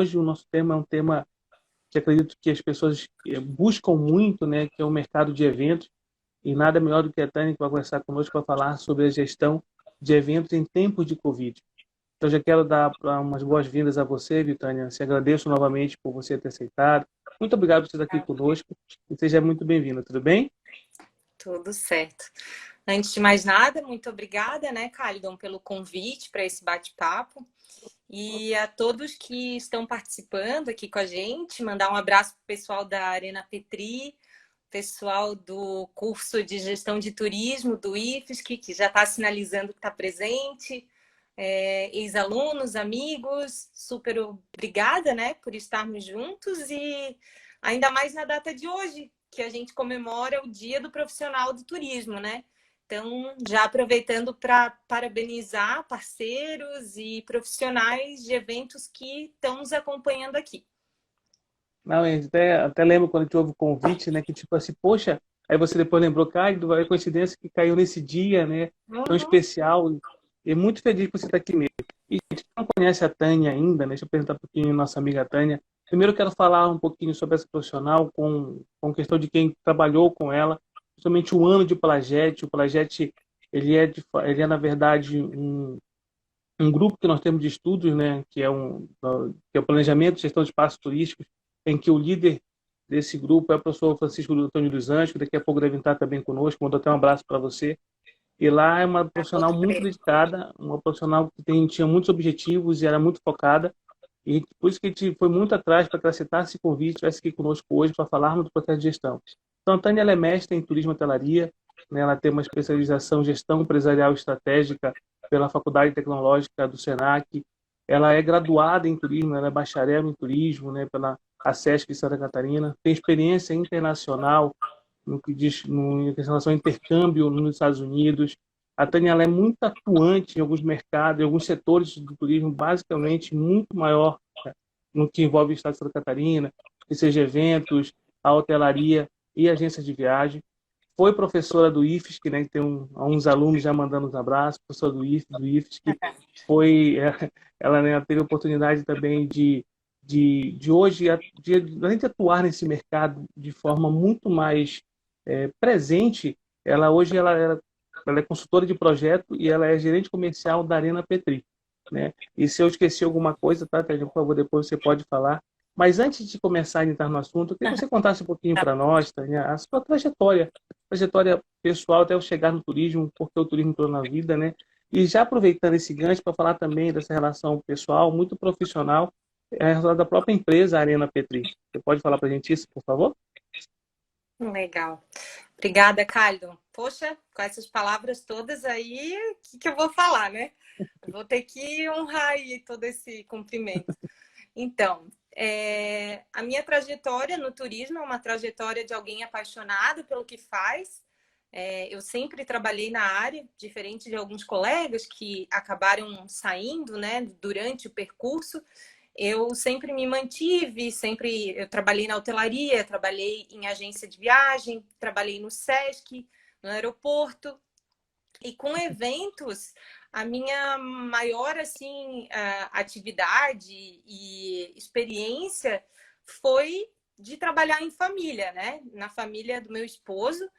hoje o nosso tema é um tema que acredito que as pessoas buscam muito, né, que é o mercado de eventos, e nada melhor do que a Tânia que vai conversar conosco para falar sobre a gestão de eventos em tempos de Covid. Então, já quero dar umas boas-vindas a você, Vitânia. Te agradeço novamente por você ter aceitado. Muito obrigado por estar aqui conosco e seja muito bem-vinda, tudo bem? Tudo certo. Antes de mais nada, muito obrigada, né, Calidon, pelo convite para esse bate-papo. E a todos que estão participando aqui com a gente, mandar um abraço para o pessoal da Arena Petri, pessoal do curso de gestão de turismo do IFSC, que já está sinalizando que está presente, ex-alunos, amigos, super obrigada, né, por estarmos juntos e ainda mais na data de hoje, que a gente comemora o Dia do Profissional do Turismo, né? Então, já aproveitando para parabenizar parceiros e profissionais de eventos que estão nos acompanhando aqui. Não, eu até lembro quando a gente ouve o convite, né, que tipo assim, poxa, aí você depois lembrou, cara, é coincidência que caiu nesse dia, né, tão especial, e muito feliz que você está aqui mesmo. E a gente não conhece a Tânia ainda, né, deixa eu apresentar um pouquinho a nossa amiga Tânia. Primeiro eu quero falar um pouquinho sobre essa profissional, com questão de quem trabalhou com ela, principalmente o ano de Plaget. O Plaget, ele é na verdade, um grupo que nós temos de estudos, né, que é o Planejamento e Gestão de Espaços Turísticos, em que o líder desse grupo é o professor Francisco Antônio dos Anjos, que daqui a pouco deve estar também conosco, mandou até um abraço para você. E lá é uma profissional muito dedicada, uma profissional que tinha muitos objetivos e era muito focada, e por isso que a gente foi muito atrás para que ela aceitasse esse convite, estivesse aqui conosco hoje para falarmos do processo de gestão. Então, a Tânia ela é mestre em turismo e hotelaria, né? Ela tem uma especialização em gestão empresarial estratégica pela Faculdade Tecnológica do Senac. Ela é graduada em turismo, ela é bacharel em turismo, né, pela ASESC de Santa Catarina. Tem experiência internacional no que diz em relação ao intercâmbio nos Estados Unidos. A Tânia ela é muito atuante em alguns mercados, em alguns setores do turismo, basicamente muito maior, né, no que envolve o estado de Santa Catarina, que seja eventos, a hotelaria e agências de viagem. Foi professora do IFSC, né, que tem uns alunos já mandando uns abraços, professora do IFSC, foi, ela, né, teve a oportunidade também de hoje, além de atuar nesse mercado de forma muito mais presente, ela hoje ela é consultora de projeto e ela é gerente comercial da Arena Petri, né? E se eu esqueci alguma coisa, tá, Tânia, por favor, depois você pode falar. Mas antes de começar a entrar no assunto, eu queria que você contasse um pouquinho para nós, Tânia, a sua trajetória pessoal até eu chegar no turismo, porque o turismo entrou na vida, né? E já aproveitando esse gancho para falar também dessa relação pessoal, muito profissional, da própria empresa Arena Petri. Você pode falar para a gente isso, por favor? Legal. Obrigada, Caldo. Poxa, com essas palavras todas aí, o que eu vou falar, né? Vou ter que honrar aí todo esse cumprimento. Então, a minha trajetória no turismo é uma trajetória de alguém apaixonado pelo que faz. Eu sempre trabalhei na área, diferente de alguns colegas que acabaram saindo, né, durante o percurso. Eu sempre me mantive, eu trabalhei na hotelaria, trabalhei em agência de viagem, trabalhei no Sesc, no aeroporto. E com eventos, a minha maior assim, atividade e experiência foi de trabalhar em família, né? Na família do meu esposo,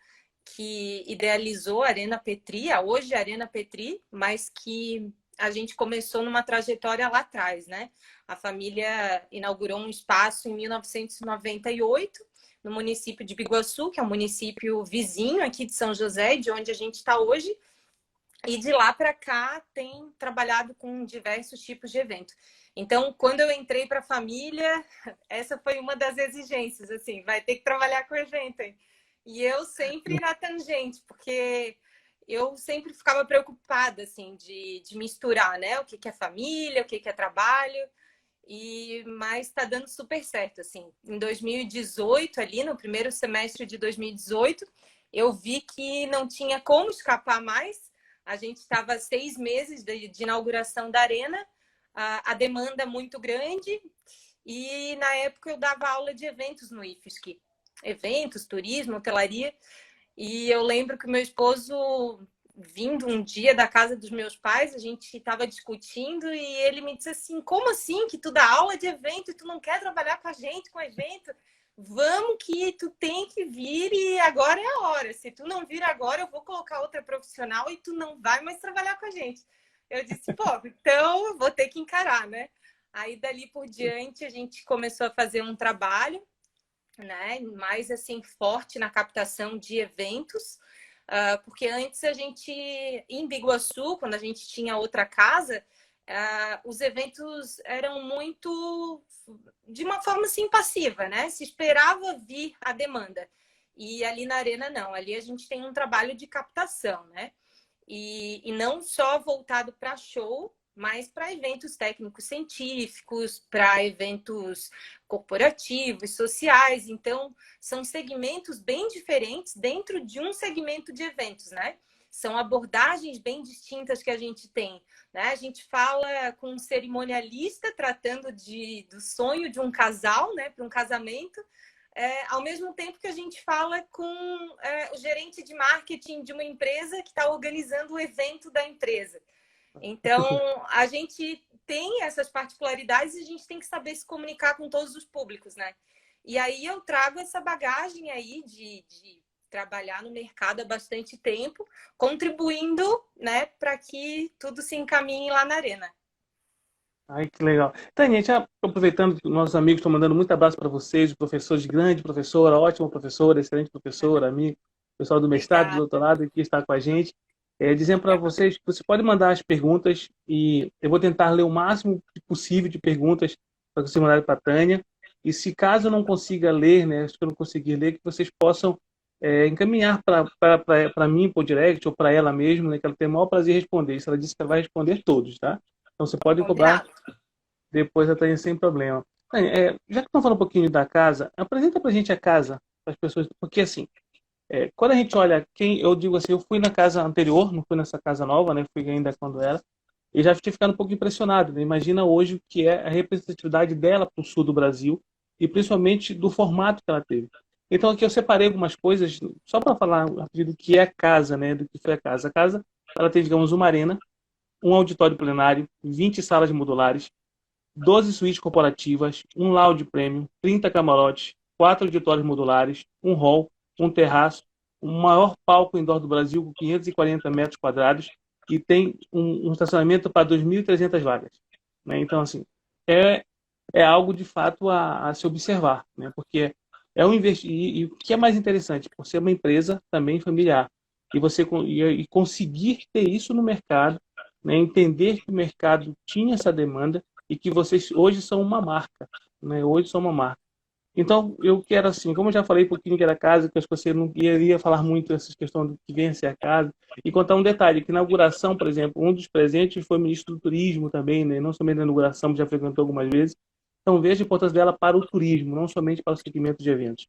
que idealizou a Arena Petri, hoje a Arena Petri, mas que a gente começou numa trajetória lá atrás, né? A família inaugurou um espaço em 1998, no município de Biguaçu, que é um município vizinho aqui de São José, de onde a gente está hoje. E de lá para cá tem trabalhado com diversos tipos de eventos. Então, quando eu entrei para a família, essa foi uma das exigências, assim, vai ter que trabalhar com evento. Hein? E eu sempre na tangente, porque eu sempre ficava preocupada, assim, de misturar, né? O que é família, o que é trabalho. Mas está dando super certo, assim. Em 2018, ali no primeiro semestre de 2018, eu vi que não tinha como escapar mais. A gente estava 6 meses de inauguração da Arena, a demanda muito grande, e na época eu dava aula de eventos no IFSC. Eventos, turismo, hotelaria, e eu lembro que o meu esposo vindo um dia da casa dos meus pais, a gente estava discutindo e ele me disse assim, como assim que tu dá aula de evento e tu não quer trabalhar com a gente, com evento? Vamos que tu tem que vir e agora é a hora. Se tu não vir agora, eu vou colocar outra profissional e tu não vai mais trabalhar com a gente. Eu disse, pô, então eu vou ter que encarar, né? Aí, dali por diante, a gente começou a fazer um trabalho, né, mais assim, forte na captação de eventos, porque antes a gente, em Biguaçu, quando a gente tinha outra casa, os eventos eram muito, de uma forma assim, passiva, né? Se esperava vir a demanda. E ali na Arena, não. Ali a gente tem um trabalho de captação, né? E não só voltado para show, mas para eventos técnicos científicos, para eventos corporativos, sociais. Então, são segmentos bem diferentes dentro de um segmento de eventos, né? São abordagens bem distintas que a gente tem, né? A gente fala com um cerimonialista tratando do sonho de um casal, né? Para um casamento, ao mesmo tempo que a gente fala com o gerente de marketing de uma empresa que está organizando o evento da empresa. Então, a gente tem essas particularidades e a gente tem que saber se comunicar com todos os públicos, né? E aí eu trago essa bagagem aí de trabalhar no mercado há bastante tempo, contribuindo, né, para que tudo se encaminhe lá na Arena. Ai, que legal. Tânia, já aproveitando que nossos amigos estão mandando muito abraço para vocês, professores, grande professora, ótima professora, excelente professora, amigo, pessoal do mestrado, do Obrigada. doutorado que está com a gente. Dizendo para vocês que você pode mandar as perguntas e eu vou tentar ler o máximo possível de perguntas para você mandar para a Tânia. E se caso eu não consiga ler, né, se eu não conseguir ler, que vocês possam encaminhar para mim, por direct, ou para ela mesmo, né, que ela tem o maior prazer em responder. Isso ela disse que ela vai responder todos, tá? Então você pode cobrar Combinado. depois a Tânia sem problema. Tânia, já que estamos falando um pouquinho da casa, apresenta para a gente a casa, para as pessoas, porque assim, quando a gente olha quem, eu digo assim, eu fui na casa anterior, não fui nessa casa nova, né? Fui ainda quando era, e já fiquei ficando um pouco impressionado, né? Imagina hoje o que é a representatividade dela para o sul do Brasil e principalmente do formato que ela teve. Então aqui eu separei algumas coisas só para falar do que é a casa, né? Do que foi a casa. A casa, ela tem, digamos, uma arena, um auditório plenário, 20 salas modulares, 12 suítes corporativas, um lounge premium, 30 camarotes, 4 auditórios modulares, um hall, um terraço, o maior palco indoor do Brasil com 540 metros quadrados e tem um estacionamento para 2.300 vagas, né? Então, assim, é, é algo de fato a se observar, né? Porque é um investir e o que é mais interessante, por ser uma empresa também familiar e você e conseguir ter isso no mercado, né? Entender que o mercado tinha essa demanda e que vocês hoje são uma marca, né? Hoje são uma marca. Então, eu quero assim, como eu já falei um pouquinho que era casa, que acho que você não iria falar muito dessas questões do que vem a ser a casa, e contar um detalhe, que na inauguração, por exemplo, um dos presentes foi o ministro do Turismo também, né? Não somente na inauguração, já frequentou algumas vezes. Então, veja a importância dela para o turismo, não somente para o segmento de eventos.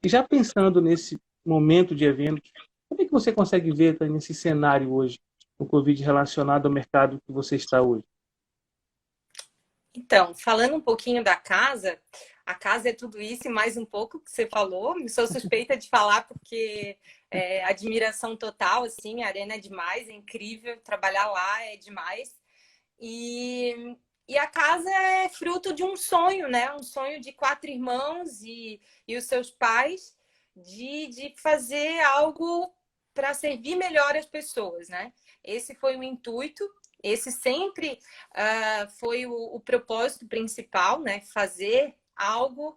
E já pensando nesse momento de eventos, como é que você consegue ver tá, nesse cenário hoje, o Covid relacionado ao mercado que você está hoje? Então, falando um pouquinho da casa, a casa é tudo isso e mais um pouco que você falou. Sou suspeita de falar porque admiração total, assim, a Arena é demais, é incrível, trabalhar lá é demais. E a casa é fruto de um sonho, né? Um sonho de 4 irmãos e os seus pais de fazer algo para servir melhor as pessoas, né? Esse foi o intuito. Esse sempre foi o propósito principal, né? Fazer algo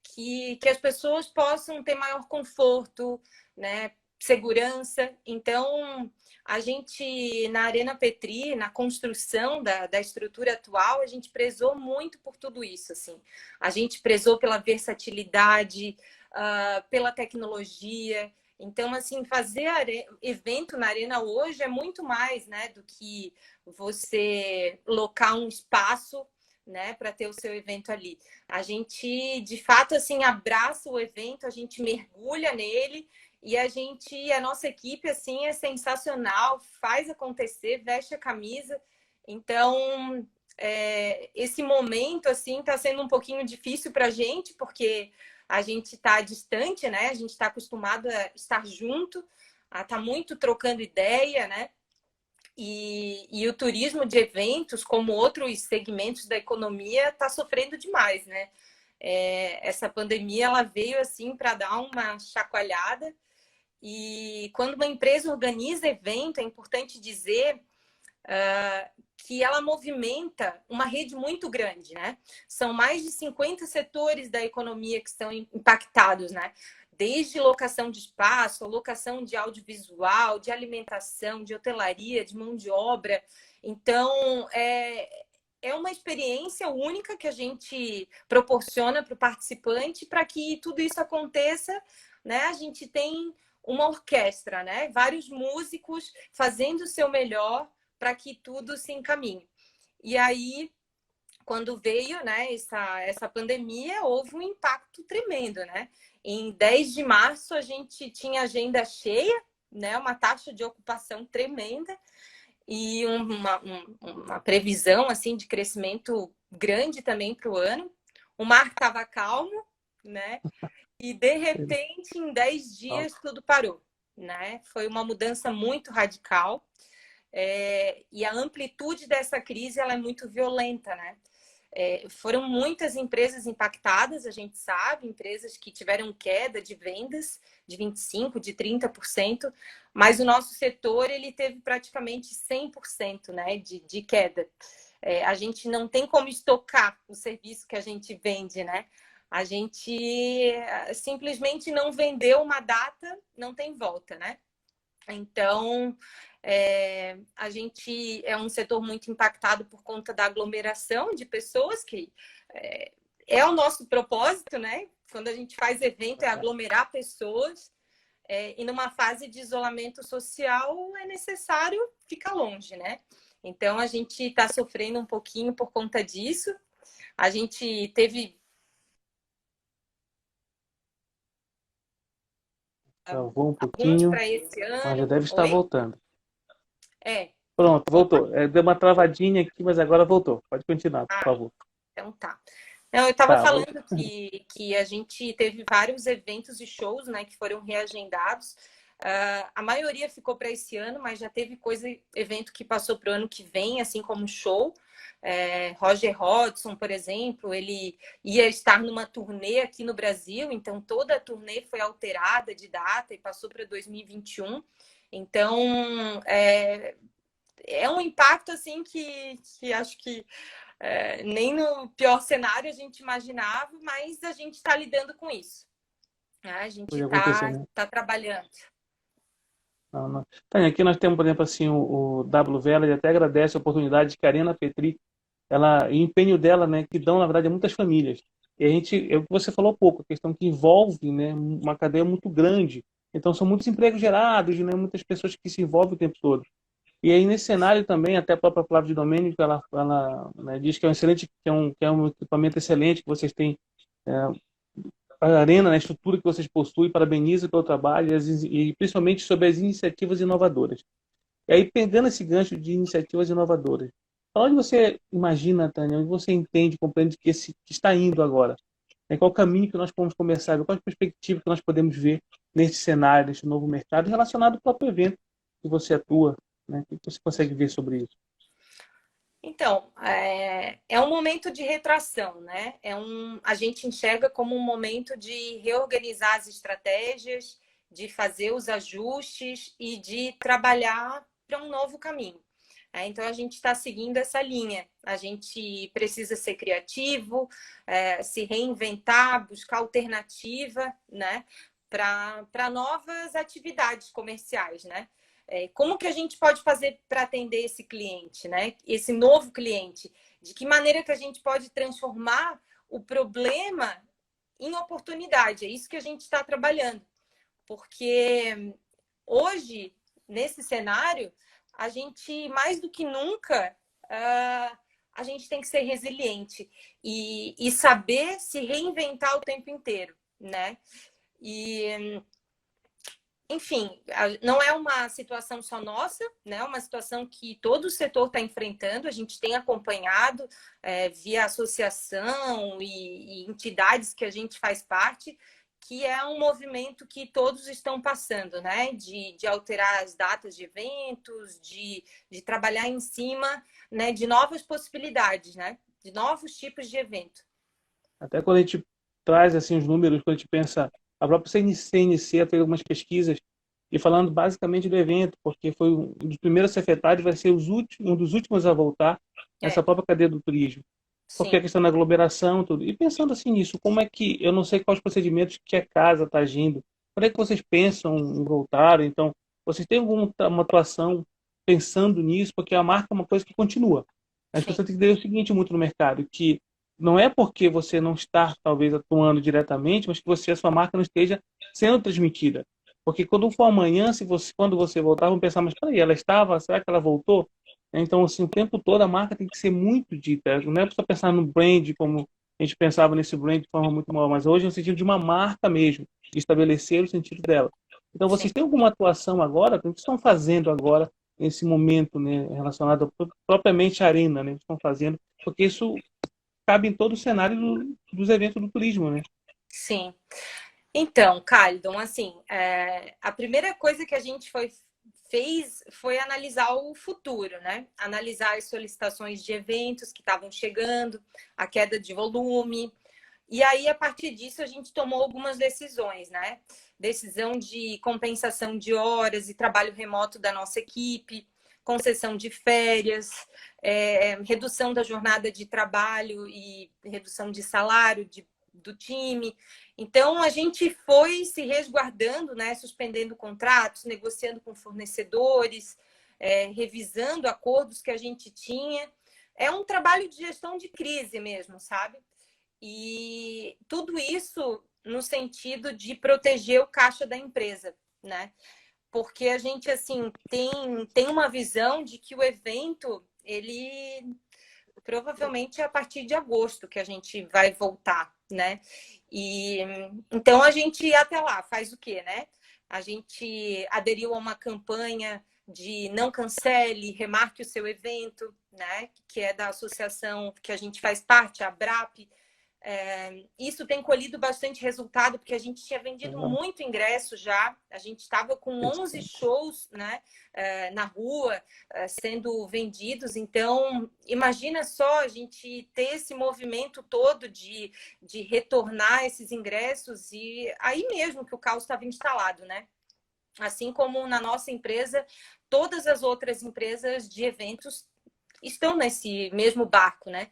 que as pessoas possam ter maior conforto, né? Segurança. Então, a gente, na Arena Petri, na construção da estrutura atual, a gente prezou muito por tudo isso. Assim. A gente prezou pela versatilidade, pela tecnologia. Então, assim, fazer evento na Arena hoje é muito mais, né, do que você locar um espaço, né, para ter o seu evento ali. A gente, de fato, assim, abraça o evento, a gente mergulha nele e a nossa equipe, assim, é sensacional, faz acontecer, veste a camisa. Então, esse momento, assim, está sendo um pouquinho difícil para a gente, porque a gente está distante, né? A gente está acostumado a estar junto, a tá muito trocando ideia, né? E o turismo de eventos, como outros segmentos da economia, está sofrendo demais, né? Essa pandemia ela veio assim para dar uma chacoalhada. E quando uma empresa organiza evento, é importante dizer que ela movimenta uma rede muito grande, né? São mais de 50 setores da economia que são impactados, né? Desde locação de espaço, locação de audiovisual, de alimentação, de hotelaria, de mão de obra. Então, é uma experiência única que a gente proporciona para o participante. Para que tudo isso aconteça, né? A gente tem uma orquestra, né? Vários músicos fazendo o seu melhor para que tudo se encaminhe. E aí, quando veio, né, essa pandemia, houve um impacto tremendo, né? Em 10 de março, a gente tinha agenda cheia, né, uma taxa de ocupação tremenda e uma previsão assim de crescimento grande também para o ano. O mar estava calmo, né? E, de repente, em 10 dias, tudo parou, né? Foi uma mudança muito radical. E a amplitude dessa crise ela é muito violenta, né? Foram muitas empresas impactadas, a gente sabe, empresas que tiveram queda de vendas de 25%, de 30%, mas o nosso setor ele teve praticamente 100%, né, de queda. A gente não tem como estocar o serviço que a gente vende, né? A gente simplesmente não vendeu uma data, não tem volta, né? Então, a gente é um setor muito impactado por conta da aglomeração de pessoas, que é o nosso propósito, né? Quando a gente faz evento, é aglomerar pessoas. E numa fase de isolamento social, é necessário ficar longe, né? Então, a gente está sofrendo um pouquinho por conta disso. A gente teve... Travou um alguns pouquinho, para esse mas já ano. deve estar Oi? voltando. Pronto, Opa. voltou. Deu uma travadinha aqui, mas agora voltou. Pode continuar, por favor. Então tá. Não, eu estava Tá, falando que a gente teve vários eventos e shows, né, que foram reagendados. A maioria ficou para esse ano, mas já teve evento que passou para o ano que vem, assim como show. Roger Hodgson, por exemplo, ele ia estar numa turnê aqui no Brasil, então toda a turnê foi alterada de data e passou para 2021. Então, é um impacto assim que acho que nem no pior cenário a gente imaginava, mas a gente está lidando com isso. A gente pode acontecer, está né? trabalhando. Não, não. Tânia, aqui nós temos, por exemplo, assim, o WVela, ele até agradece a oportunidade que a Arena Petri, ela, e o empenho dela, né, que dão, na verdade, a muitas famílias. E a gente, é o que você falou há pouco, a questão que envolve, né, uma cadeia muito grande. Então, são muitos empregos gerados, né, muitas pessoas que se envolvem o tempo todo. E aí, nesse cenário também, até a própria Flávia de Domênico, ela né, diz que é um excelente, que é um equipamento excelente que vocês têm, é, a arena, né, a estrutura que vocês possuem, parabeniza pelo trabalho e principalmente sobre as iniciativas inovadoras. E aí, pegando esse gancho de iniciativas inovadoras, onde você imagina, Tânia, onde você entende, compreende que está indo agora? Qual o caminho que nós podemos começar? Qual a perspectiva que nós podemos ver nesse cenário, nesse novo mercado, relacionado ao próprio evento que você atua? Né? O que você consegue ver sobre isso? Então, é um momento de retração, né? A gente enxerga como um momento de reorganizar as estratégias, de fazer os ajustes e de trabalhar para um novo caminho. Então, a gente está seguindo essa linha. A gente precisa ser criativo, se reinventar, buscar alternativa, né? Para novas atividades comerciais, né? Como que a gente pode fazer para atender esse cliente, né? Esse novo cliente? De que maneira que a gente pode transformar o problema em oportunidade? É isso que a gente está trabalhando. Porque hoje, nesse cenário, a gente, mais do que nunca, a gente tem que ser resiliente e saber se reinventar o tempo inteiro, né? E enfim, não é uma situação só nossa, né? É uma situação que todo o setor está enfrentando. A gente tem acompanhado via associação e entidades que a gente faz parte, que é um movimento que todos estão passando, né? De alterar as datas de eventos, de trabalhar em cima, né, de novas possibilidades, né? De novos tipos de evento. Até quando a gente traz assim os números, quando a gente pensa, a própria CNC fez algumas pesquisas e falando basicamente do evento, porque foi um dos primeiros a ser afetado e vai ser um dos últimos a voltar nessa É, própria cadeia do turismo. Porque a sim, questão da aglomeração, tudo. E pensando assim nisso, como é que, eu não sei quais procedimentos que a casa está agindo, quando é que vocês pensam em voltar? Então, vocês têm alguma uma atuação pensando nisso? Porque a marca é uma coisa que continua. As sim, pessoas têm que entender o seguinte muito no mercado, que não é porque você não está, talvez, atuando diretamente, mas que a sua marca não esteja sendo transmitida. Porque quando for amanhã, quando você voltar, vão pensar, mas peraí, ela estava, será que ela voltou? Então, assim, o tempo todo a marca tem que ser muito dita. Não é só pensar no brand, como a gente pensava nesse brand de forma muito mal, mas hoje é no sentido de uma marca mesmo, de estabelecer o sentido dela. Então, sim. vocês têm alguma atuação agora? O que estão fazendo agora, nesse momento, né, relacionado propriamente à arena, né? Estão fazendo, porque isso cabe em todo o cenário dos eventos do turismo, né? Sim. Então, Calidon, assim, a primeira coisa que a gente fez foi analisar o futuro, né? Analisar as solicitações de eventos que estavam chegando, a queda de volume. E aí, a partir disso, a gente tomou algumas decisões, né? Decisão de compensação de horas e trabalho remoto da nossa equipe, concessão de férias, redução da jornada de trabalho e redução de salário do time. Então, a gente foi se resguardando, né? Suspendendo contratos, negociando com fornecedores, revisando acordos que a gente tinha. É um trabalho de gestão de crise mesmo, sabe? E tudo isso no sentido de proteger o caixa da empresa, né? Porque a gente, assim, tem uma visão de que o evento, ele provavelmente é a partir de agosto que a gente vai voltar, né? E então a gente até lá faz o quê, né? A gente aderiu a uma campanha de não cancele, remarque o seu evento, né? Que é da associação que a gente faz parte, a ABRAP. Isso tem colhido bastante resultado, porque a gente tinha vendido muito ingresso já, a gente estava com 11 shows, né, na rua, sendo vendidos. Então, imagina só a gente ter esse movimento todo de retornar esses ingressos, e aí mesmo que o caos estava instalado, né? Assim como na nossa empresa, todas as outras empresas de eventos estão nesse mesmo barco, né?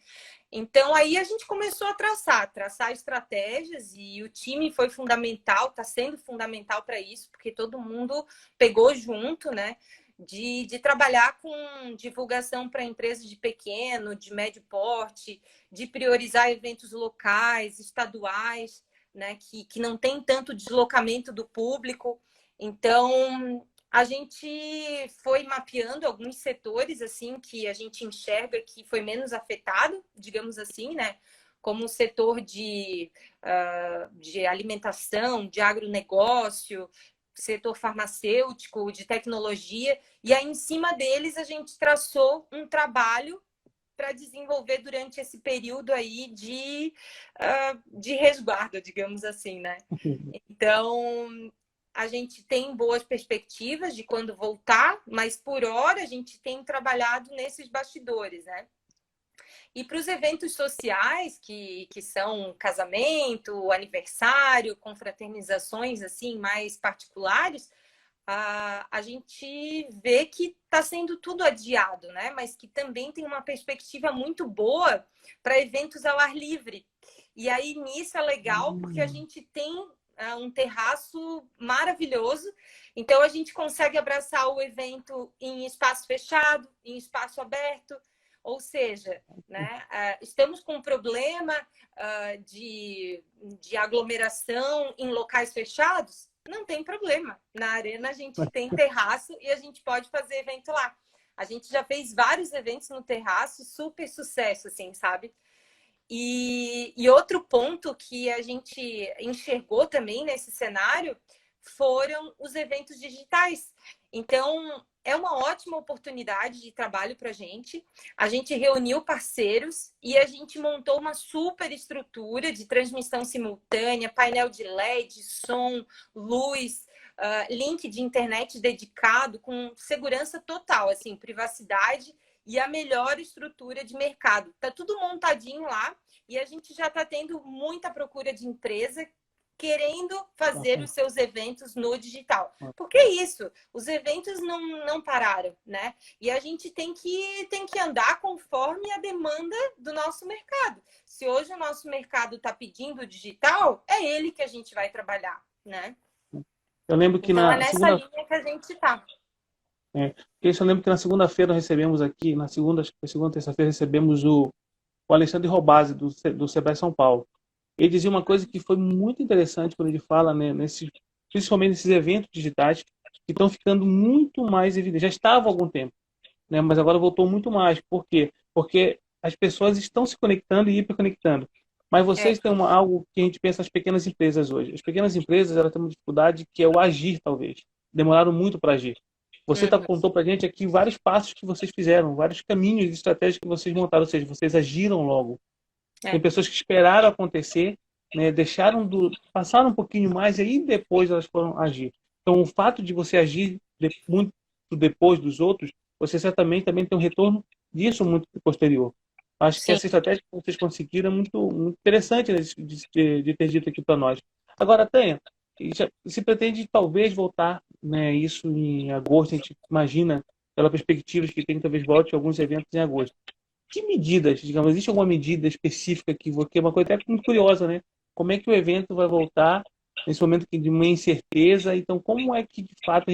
Então, aí a gente começou a traçar estratégias, e o time foi fundamental, está sendo fundamental para isso, porque todo mundo pegou junto, né? De trabalhar com divulgação para empresas de pequeno, de médio porte, de priorizar eventos locais, estaduais, né? Que não tem tanto deslocamento do público. Então, a gente foi mapeando alguns setores assim que a gente enxerga que foi menos afetado, digamos assim, né? Como o setor de alimentação, de agronegócio, setor farmacêutico, de tecnologia. E aí, em cima deles, a gente traçou um trabalho para desenvolver durante esse período aí de resguardo, digamos assim, né? Então, a gente tem boas perspectivas de quando voltar, mas por hora a gente tem trabalhado nesses bastidores, né? E para os eventos sociais, que são casamento, aniversário, confraternizações assim mais particulares, a gente vê que está sendo tudo adiado, né? Mas que também tem uma perspectiva muito boa para eventos ao ar livre. E aí nisso é legal, porque a gente tem um terraço maravilhoso, então a gente consegue abraçar o evento em espaço fechado, em espaço aberto, ou seja, né, estamos com um problema de aglomeração em locais fechados. Não tem problema. Na arena a gente tem terraço e a gente pode fazer evento lá. A gente já fez vários eventos no terraço, super sucesso, assim, sabe? E outro ponto que a gente enxergou também nesse cenário foram os eventos digitais. Então, é uma ótima oportunidade de trabalho para a gente. A gente reuniu parceiros e a gente montou uma super estrutura de transmissão simultânea, painel de LED, som, luz, link de internet dedicado, com segurança total, assim, privacidade e a melhor estrutura de mercado. Tá tudo montadinho lá e a gente já está tendo muita procura de empresa querendo fazer os seus eventos no digital. Porque é isso, os eventos não pararam, né? E a gente tem que andar conforme a demanda do nosso mercado. Se hoje o nosso mercado está pedindo digital, é ele que a gente vai trabalhar, né? Eu lembro que então é na nessa segunda... linha que a gente está. Eu lembro que na segunda-feira nós recebemos aqui, na segunda, terça-feira, recebemos o Alexandre Robasi, do Sebrae São Paulo. Ele dizia uma coisa que foi muito interessante quando ele fala, né, principalmente nesses eventos digitais, que estão ficando muito mais evidentes. Já estavam há algum tempo, né, mas agora voltou muito mais. Por quê? Porque as pessoas estão se conectando e hiperconectando. Mas vocês têm algo que a gente pensa nas pequenas empresas hoje. As pequenas empresas, elas têm uma dificuldade que é o agir, talvez. Demoraram muito para agir. Você contou para a gente aqui vários passos que vocês fizeram, vários caminhos e estratégias que vocês montaram, ou seja, vocês agiram logo. Tem pessoas que esperaram acontecer, né, passaram um pouquinho mais e aí depois elas foram agir. Então, o fato de você agir muito depois dos outros, você certamente também tem um retorno disso muito posterior. Acho que Sim. essa estratégia que vocês conseguiram é muito, muito interessante, né, de ter dito aqui para nós. Agora, Tânia, se pretende talvez voltar, né, isso em agosto, a gente imagina, pela perspectiva de que tem talvez volte alguns eventos em agosto. Que medidas, digamos, existe alguma medida específica que é uma coisa até muito curiosa, né? Como é que o evento vai voltar nesse momento de uma incerteza? Então, como é que de fato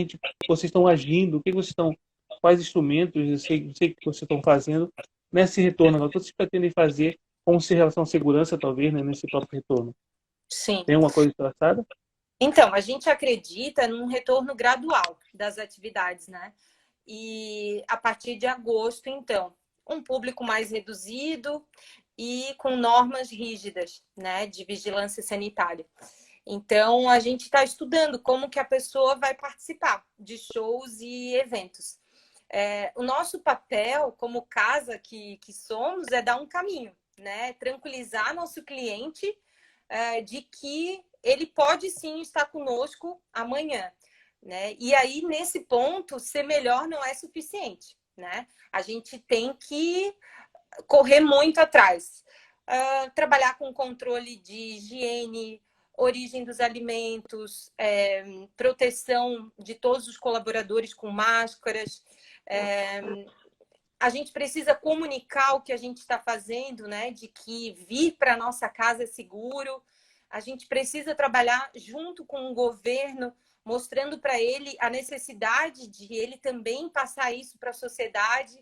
vocês estão agindo? O que vocês estão, quais instrumentos, eu sei que vocês estão fazendo nesse retorno? O que vocês pretendem fazer com relação à segurança, talvez, né, nesse próprio retorno? Sim. Tem alguma coisa traçada? Então, a gente acredita num retorno gradual das atividades, né? E a partir de agosto, então, um público mais reduzido e com normas rígidas, né, de vigilância sanitária. Então, a gente está estudando como que a pessoa vai participar de shows e eventos. O nosso papel, como casa que somos, é dar um caminho, né? Tranquilizar nosso cliente de que ele pode sim estar conosco amanhã, né? E aí, nesse ponto, ser melhor não é suficiente, né? A gente tem que correr muito atrás. Trabalhar com controle de higiene, origem dos alimentos, proteção de todos os colaboradores com máscaras. A gente precisa comunicar o que a gente está fazendo, né? De que vir para a nossa casa é seguro. A gente precisa trabalhar junto com o governo, mostrando para ele a necessidade de ele também passar isso para a sociedade,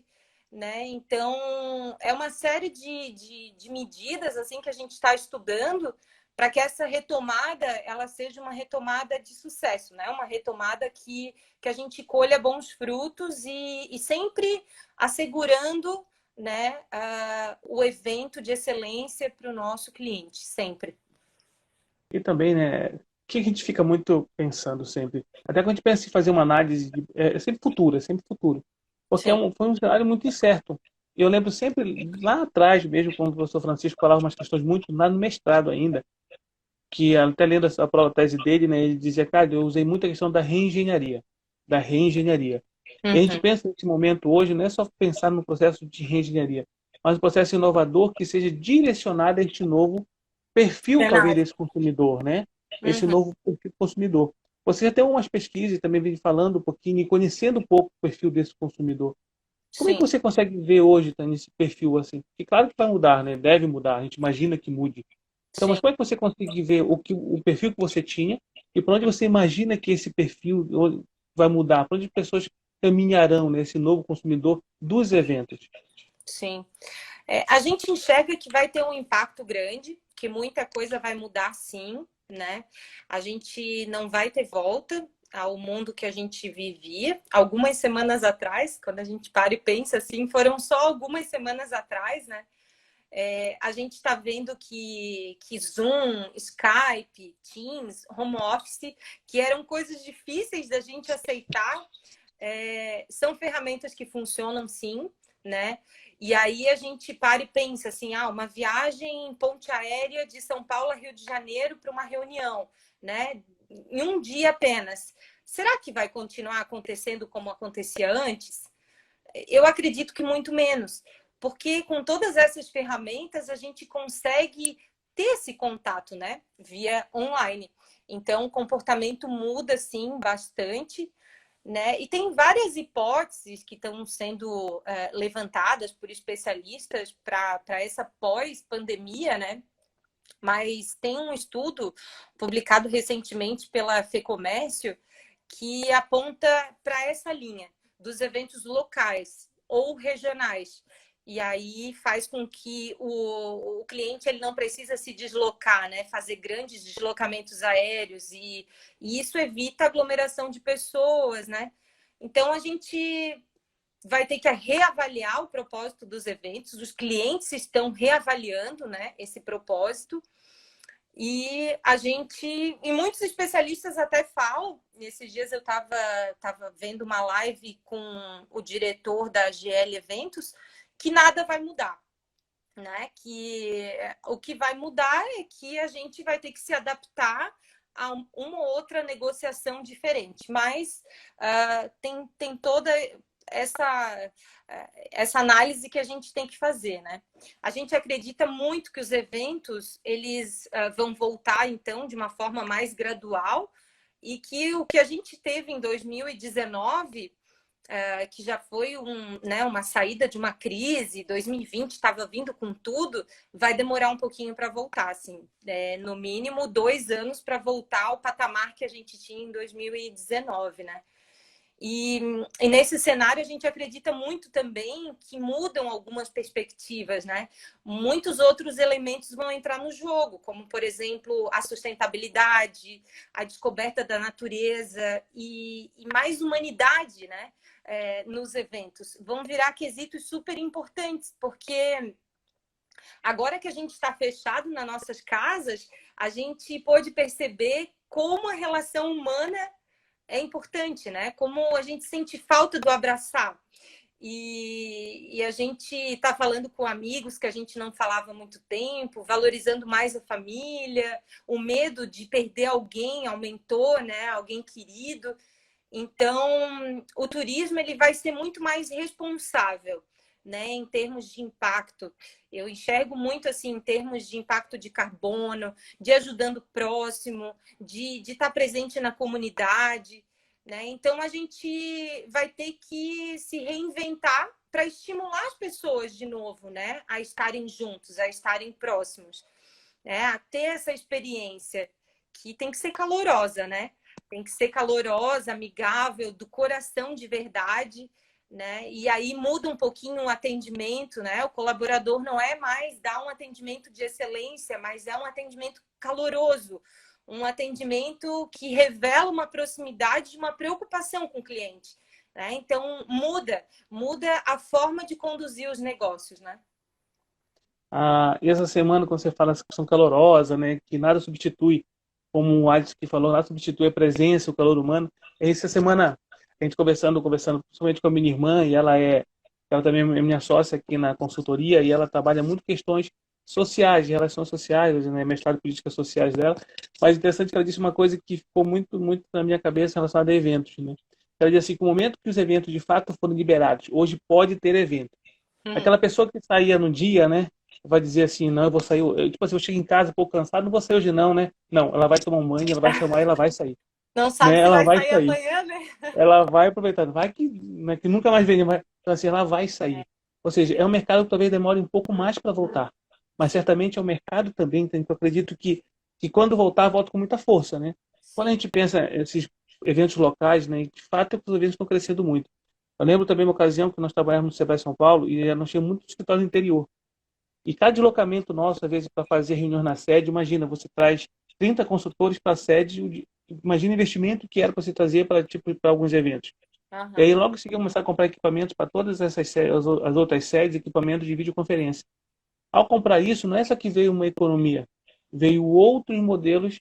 né? Então, é uma série de medidas assim que a gente está estudando para que essa retomada ela seja uma retomada de sucesso, né? Uma retomada que a gente colha bons frutos e sempre assegurando, né, o evento de excelência para o nosso cliente, sempre. E também, né, o que a gente fica muito pensando sempre? Até quando a gente pensa em fazer uma análise, é sempre futuro, é sempre futuro. Porque foi um cenário muito incerto. E eu lembro sempre, lá atrás mesmo, quando o professor Francisco falava umas questões muito, lá no mestrado ainda, que até lendo a própria tese dele, né, ele dizia, cara, eu usei muito a questão da reengenharia. Da reengenharia. E a gente pensa nesse momento hoje, não é só pensar no processo de reengenharia, mas um processo inovador que seja direcionado a este novo perfil, talvez, desse consumidor, né? Esse novo perfil do consumidor. Você já tem umas pesquisas, também vem falando um pouquinho e conhecendo um pouco o perfil desse consumidor. Como é que você consegue ver hoje, Tânia, esse perfil assim? Porque claro que vai mudar, né? Deve mudar, a gente imagina que mude. Então, mas como é que você consegue ver o perfil que você tinha e para onde você imagina que esse perfil vai mudar? Para onde as pessoas caminharão nesse novo consumidor dos eventos? Sim. A gente enxerga que vai ter um impacto grande, que muita coisa vai mudar sim, né? A gente não vai ter volta ao mundo que a gente vivia. Algumas semanas atrás, quando a gente para e pensa assim, foram só algumas semanas atrás, né? A gente está vendo que Zoom, Skype, Teams, home office, que eram coisas difíceis da gente aceitar, são ferramentas que funcionam sim, né? E aí a gente para e pensa assim, uma viagem em ponte aérea de São Paulo a Rio de Janeiro para uma reunião, né? Em um dia apenas. Será que vai continuar acontecendo como acontecia antes? Eu acredito que muito menos, porque com todas essas ferramentas a gente consegue ter esse contato, né? Via online. Então o comportamento muda sim bastante, né? E tem várias hipóteses que estão sendo levantadas por especialistas para essa pós-pandemia, né? Mas tem um estudo publicado recentemente pela FEComércio que aponta para essa linha dos eventos locais ou regionais. E aí faz com que o cliente ele não precisa se deslocar, né? Fazer grandes deslocamentos aéreos e isso evita aglomeração de pessoas, né? Então a gente vai ter que reavaliar o propósito dos eventos, os clientes estão reavaliando, né, esse propósito. E e muitos especialistas até falam, nesses dias eu estava vendo uma live com o diretor da GL Eventos, que nada vai mudar, né? Que o que vai mudar é que a gente vai ter que se adaptar a uma ou outra negociação diferente, mas tem toda essa análise que a gente tem que fazer, né? A gente acredita muito que os eventos eles vão voltar então de uma forma mais gradual e que o que a gente teve em 2019 que já foi uma saída de uma crise, 2020 estava vindo com tudo, vai demorar um pouquinho para voltar, assim, no mínimo 2 anos para voltar ao patamar que a gente tinha em 2019, né? E nesse cenário a gente acredita muito também que mudam algumas perspectivas, né? Muitos outros elementos vão entrar no jogo, como por exemplo a sustentabilidade, a descoberta da natureza e mais humanidade, né? Nos eventos. Vão virar quesitos super importantes, porque agora que a gente está fechado nas nossas casas, a gente pôde perceber como a relação humana é importante, né? Como a gente sente falta do abraçar. E a gente está falando com amigos que a gente não falava há muito tempo, valorizando mais a família, o medo de perder alguém aumentou, né? Alguém querido. Então, o turismo ele vai ser muito mais responsável, né, em termos de impacto. Eu enxergo muito assim em termos de impacto de carbono, de ajudando o próximo, de estar presente na comunidade, né? Então a gente vai ter que se reinventar para estimular as pessoas de novo, né, a estarem juntos, a estarem próximos, né, a ter essa experiência que tem que ser calorosa, né? Tem que ser calorosa, amigável, do coração de verdade, né? E aí muda um pouquinho o atendimento, né? O colaborador não é mais dar um atendimento de excelência, mas é um atendimento caloroso, um atendimento que revela uma proximidade, uma preocupação com o cliente, né? Então muda a forma de conduzir os negócios, né? E essa semana, quando você fala essa questão calorosa, né, que nada substitui, como o Alisson que falou, nada substitui a presença, o calor humano. Essa semana, a gente conversando, principalmente com a minha irmã, e ela também é minha sócia aqui na consultoria, e ela trabalha muito questões sociais, de relações sociais, né, mestrado em políticas sociais dela. Mas interessante que ela disse uma coisa que ficou muito, muito na minha cabeça relacionada a eventos, né? Ela disse assim, que o momento que os eventos de fato foram liberados, hoje pode ter evento. Aquela pessoa que saía no dia, né? Vai dizer assim, não, eu vou sair. Tipo assim, eu chego em casa um pouco cansado, não vou sair hoje não, né? Não, ela vai tomar um banho, ela vai chamar e ela vai sair. Não Né? sabe se Ela vai vai sair sair. amanhã, né? Ela vai aproveitando. Vai que, né, que nunca mais vem, mas então, assim, ela vai sair. Ou seja, é um mercado que talvez demore um pouco mais para voltar. Mas certamente é um mercado também, que eu acredito que quando voltar, volta com muita força, né? Quando a gente pensa esses eventos locais, né? De fato, os eventos estão crescendo muito. Eu lembro também uma ocasião que nós trabalhávamos no Sebrae São Paulo e nós tínhamos muito escritório no interior. E cada deslocamento nosso, às vezes, para fazer reuniões na sede, imagina, você traz 30 consultores para a sede, imagina o investimento que era para você trazer para alguns eventos. E aí, logo em seguida, começar a comprar equipamentos para todas as outras sedes, equipamentos de videoconferência. Ao comprar isso, não é só que veio uma economia, veio outros modelos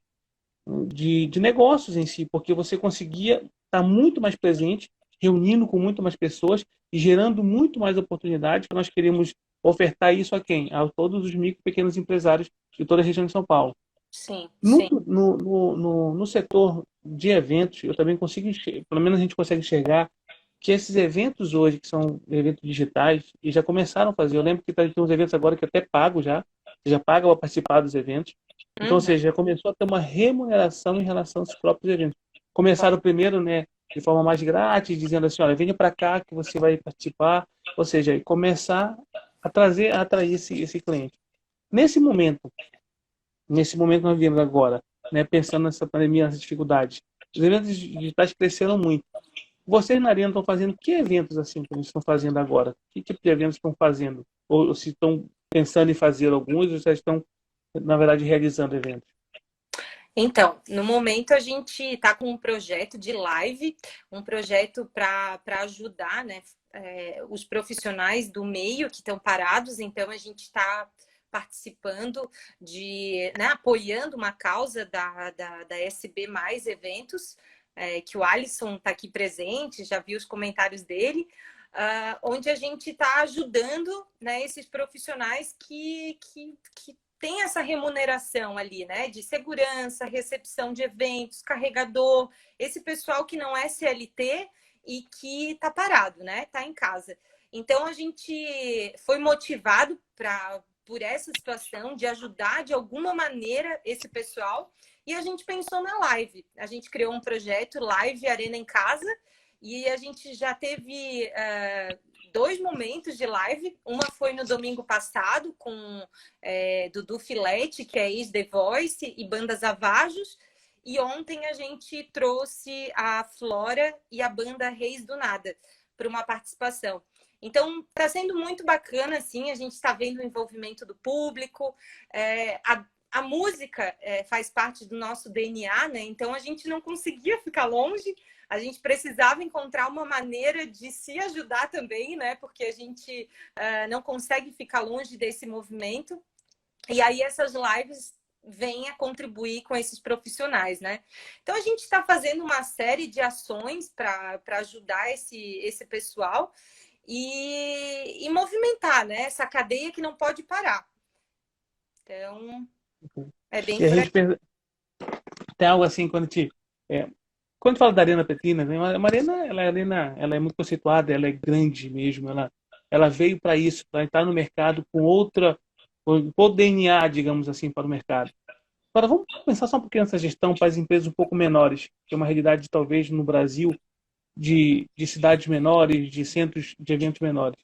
de negócios em si, porque você conseguia estar muito mais presente, reunindo com muito mais pessoas e gerando muito mais oportunidades, que nós queremos ofertar isso a quem? A todos os micro e pequenos empresários de toda a região de São Paulo. Sim, No, sim. no setor de eventos, eu também consigo, pelo menos a gente consegue enxergar que esses eventos hoje, que são eventos digitais, e já começaram a fazer. Eu lembro que tem uns eventos agora que eu até pago já, você já paga para participar dos eventos. Então, ou Uhum. seja, já começou a ter uma remuneração em relação aos próprios eventos. Começaram primeiro, né, de forma mais grátis, dizendo assim, olha, venha para cá que você vai participar, ou seja, começar a trazer, a atrair esse cliente. Nesse momento, nesse momento que nós vivemos agora, né, pensando nessa pandemia, nessas dificuldades, os eventos digitais cresceram muito. Vocês na Arena estão fazendo que eventos assim que eles estão fazendo agora? Que tipo de eventos estão fazendo? Ou se estão pensando em fazer alguns, ou já estão, na verdade, realizando eventos? Então, no momento a gente está com um projeto de live, um projeto para ajudar, né, os profissionais do meio que estão parados. Então, a gente está participando né, apoiando uma causa da SB Mais Eventos, que o Alisson está aqui presente, já vi os comentários dele. Onde a gente está ajudando, né, esses profissionais que tem essa remuneração ali, né? De segurança, recepção de eventos, carregador, esse pessoal que não é CLT e que está parado, né? Está em casa. Então a gente foi motivado por essa situação de ajudar de alguma maneira esse pessoal e a gente pensou na live. A gente criou um projeto Live Arena em Casa e a gente já teve 2 momentos de live. Uma foi no domingo passado com Dudu Filete, que é ex-The Voice, e Banda Zavajos. E ontem a gente trouxe a Flora e a banda Reis do Nada para uma participação. Então, está sendo muito bacana, assim, a gente está vendo o envolvimento do público, a música faz parte do nosso DNA, né? Então, a gente não conseguia ficar longe, a gente precisava encontrar uma maneira de se ajudar também, né? Porque a gente não consegue ficar longe desse movimento. E aí essas lives vêm a contribuir com esses profissionais, né? Então a gente está fazendo uma série de ações para ajudar esse pessoal e movimentar, né? Essa cadeia que não pode parar. Então, é bem E a por gente aqui. tem algo assim, quando fala da Arena Petrina, né, uma arena, ela é muito conceituada, ela é grande mesmo, ela veio para isso, para entrar no mercado com com o DNA, digamos assim, para o mercado. Agora, vamos pensar só um pouquinho nessa gestão para as empresas um pouco menores, que é uma realidade, talvez, no Brasil, de cidades menores, de centros de eventos menores.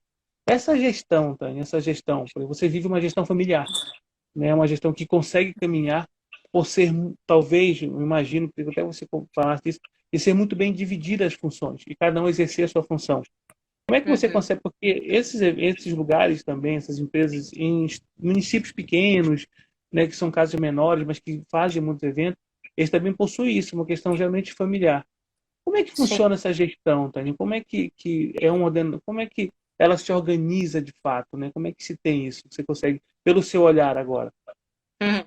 Essa gestão, Tânia, essa gestão, você vive uma gestão familiar, né? Uma gestão que consegue caminhar por ser, talvez, eu imagino, que até você falasse isso, e ser muito bem divididas as funções, e cada um exercer a sua função. Como é que você Uhum. consegue, porque esses lugares também, essas empresas em municípios pequenos, né, que são casas menores, mas que fazem muitos eventos, eles também possuem isso, uma questão geralmente familiar. Como é que Sim. funciona essa gestão, Tânia? Como é que é como é que ela se organiza de fato, né? Como é que se tem isso? Você consegue, pelo seu olhar agora? Uhum.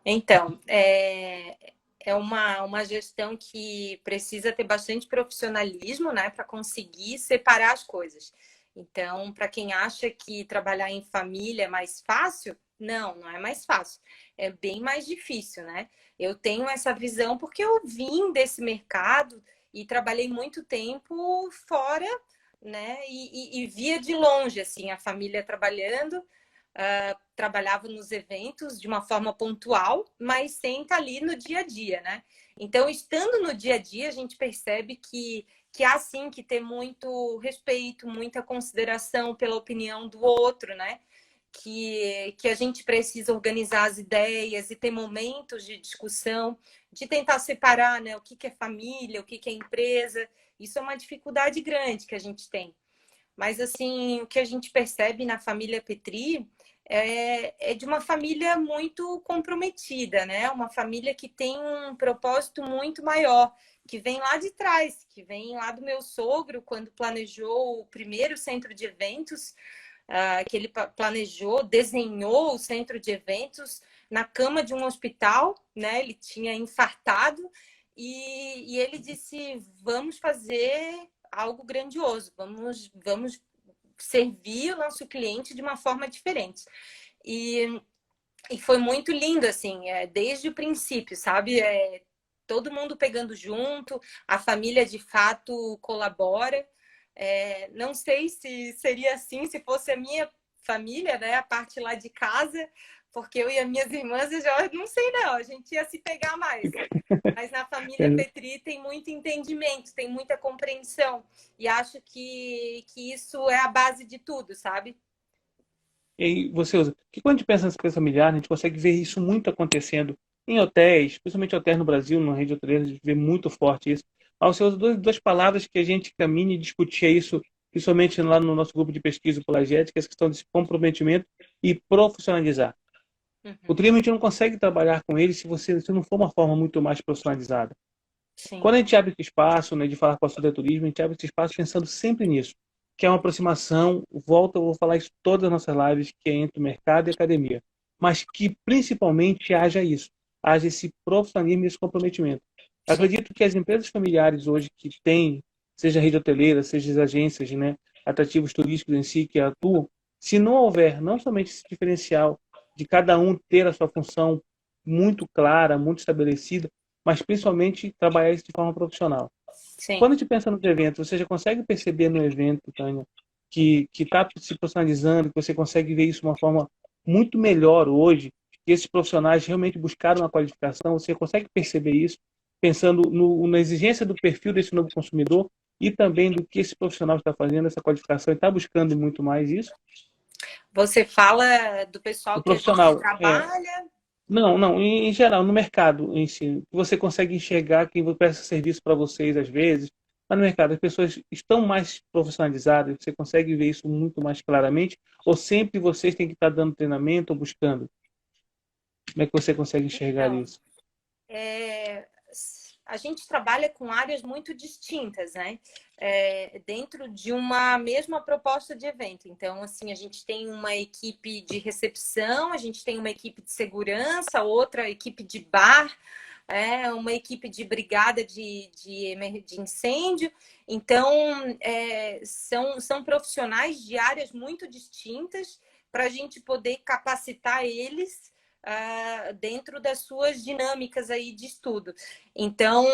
Então, é uma gestão que precisa ter bastante profissionalismo, né, para conseguir separar as coisas. Então, para quem acha que trabalhar em família é mais fácil, não é mais fácil. É bem mais difícil, né? Eu tenho essa visão porque eu vim desse mercado e trabalhei muito tempo fora, né? E via de longe, assim, a família trabalhando. Trabalhava nos eventos de uma forma pontual, mas sem estar ali no dia a dia, né? Então, estando no dia a dia, a gente percebe que há sim que ter muito respeito, muita consideração pela opinião do outro, né? Que a gente precisa organizar as ideias e ter momentos de discussão, de tentar separar, né, o que é família, o que é empresa. Isso é uma dificuldade grande que a gente tem. Mas, assim, o que a gente percebe na família Petri é de uma família muito comprometida, né? Uma família que tem um propósito muito maior, que vem lá de trás, que vem lá do meu sogro, quando planejou o primeiro centro de eventos, que ele planejou, desenhou o centro de eventos na cama de um hospital, né? Ele tinha infartado e ele disse: vamos fazer algo grandioso, vamos servir o nosso cliente de uma forma diferente. E foi muito lindo, assim, desde o princípio, sabe? Todo mundo pegando junto, a família de fato colabora. Não sei se seria assim se fosse a minha família, né? A parte lá de casa, porque eu e as minhas irmãs, eu já não sei não, a gente ia se pegar mais. Mas na família Petri tem muito entendimento, tem muita compreensão. E acho que isso é a base de tudo, sabe? E você usa. Porque quando a gente pensa nessa empresa familiar, a gente consegue ver isso muito acontecendo em hotéis, principalmente hotéis no Brasil, na rede hoteleira, a gente vê muito forte isso. Mas você usa duas palavras que a gente caminha e discutia isso, principalmente lá no nosso grupo de pesquisa Polagética, essa questão desse comprometimento e profissionalizar. O Uhum. trilho a gente não consegue trabalhar com ele se não for uma forma muito mais profissionalizada. Sim. Quando a gente abre esse espaço, né, de falar com a Suda Turismo, a gente abre esse espaço pensando sempre nisso, que é uma aproximação, volta, eu vou falar isso em todas as nossas lives, que é entre o mercado e a academia, mas que principalmente haja isso, haja esse profissionalismo e esse comprometimento. Eu Sim. acredito que as empresas familiares hoje que têm, seja a rede hoteleira, seja as agências, né, atrativos turísticos em si que atuam, se não houver não somente esse diferencial de cada um ter a sua função muito clara, muito estabelecida, mas principalmente trabalhar isso de forma profissional. Sim. Quando a gente pensa nos eventos, você já consegue perceber no evento, Tânia, que está se profissionalizando, que você consegue ver isso de uma forma muito melhor hoje, que esses profissionais realmente buscaram uma qualificação, você consegue perceber isso, pensando na exigência do perfil desse novo consumidor e também do que esse profissional está fazendo, essa qualificação, e está buscando muito mais isso. Você fala do pessoal O que a gente profissional, trabalha. não, não, em geral, no mercado em si, você consegue enxergar quem presta serviço para vocês às vezes, mas no mercado as pessoas estão mais profissionalizadas, você consegue ver isso muito mais claramente, ou sempre vocês têm que estar dando treinamento ou buscando? Como é que você consegue enxergar Então, isso? é, a gente trabalha com áreas muito distintas, né? Dentro de uma mesma proposta de evento. Então, assim, a gente tem uma equipe de recepção, a gente tem uma equipe de segurança, outra equipe de bar, uma equipe de brigada de incêndio. Então, são profissionais de áreas muito distintas para a gente poder capacitar eles dentro das suas dinâmicas aí de estudo. Então,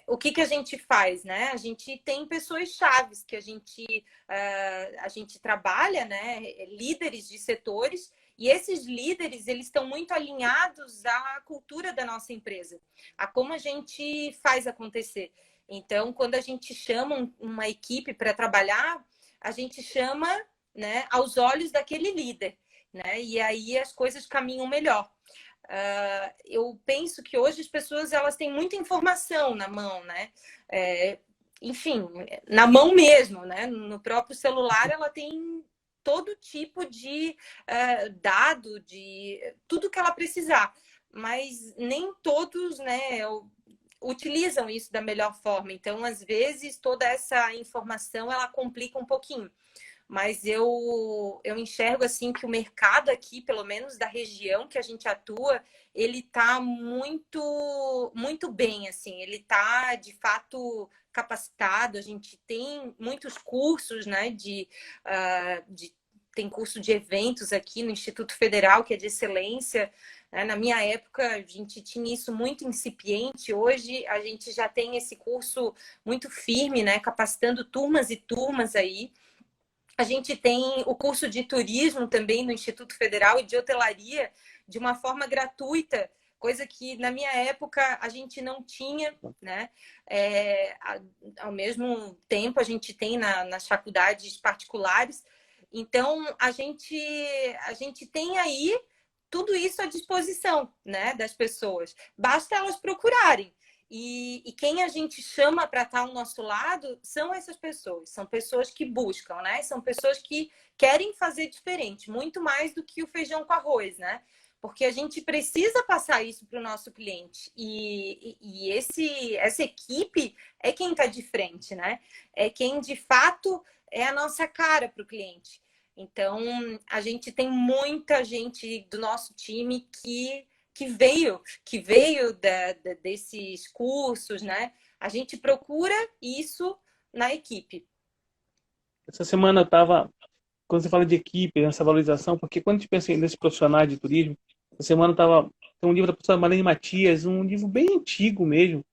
o que a gente faz, né? A gente tem pessoas chaves que a gente trabalha, né? Líderes de setores, e esses líderes, eles estão muito alinhados à cultura da nossa empresa, a como a gente faz acontecer. Então, quando a gente chama uma equipe para trabalhar, a gente chama, né, aos olhos daquele líder, né? E aí as coisas caminham melhor. Eu penso que hoje as pessoas elas têm muita informação na mão, né? Enfim, na mão mesmo, né? No próprio celular ela tem todo tipo de dado, de tudo que ela precisar, mas nem todos, né, utilizam isso da melhor forma. Então, às vezes, toda essa informação ela complica um pouquinho. Mas eu enxergo assim que o mercado aqui, pelo menos da região que a gente atua, ele está muito bem, assim, ele está de fato capacitado. A gente tem muitos cursos, né, tem curso de eventos aqui no Instituto Federal, que é de excelência. Na minha época, a gente tinha isso muito incipiente. Hoje, a gente já tem esse curso muito firme, né, capacitando turmas e turmas aí. A gente tem o curso de turismo também no Instituto Federal e de hotelaria de uma forma gratuita, coisa que na minha época a gente não tinha, né? Ao mesmo tempo a gente tem nas faculdades particulares. Então a gente tem aí tudo isso à disposição, né, das pessoas. Basta elas procurarem. E quem a gente chama para estar ao nosso lado são essas pessoas. São pessoas que buscam, né? São pessoas que querem fazer diferente, muito mais do que o feijão com arroz, né? Porque a gente precisa passar isso para o nosso cliente. E essa equipe é quem está de frente, né? É quem de fato é a nossa cara para o cliente. Então, a gente tem muita gente do nosso time que veio desses cursos, né? A gente procura isso na equipe. Essa semana eu estava, quando você fala de equipe, nessa valorização, porque quando a gente pensa nesses profissionais de turismo, essa semana eu estava, tem um livro da professora Marlene Matias, um livro bem antigo mesmo,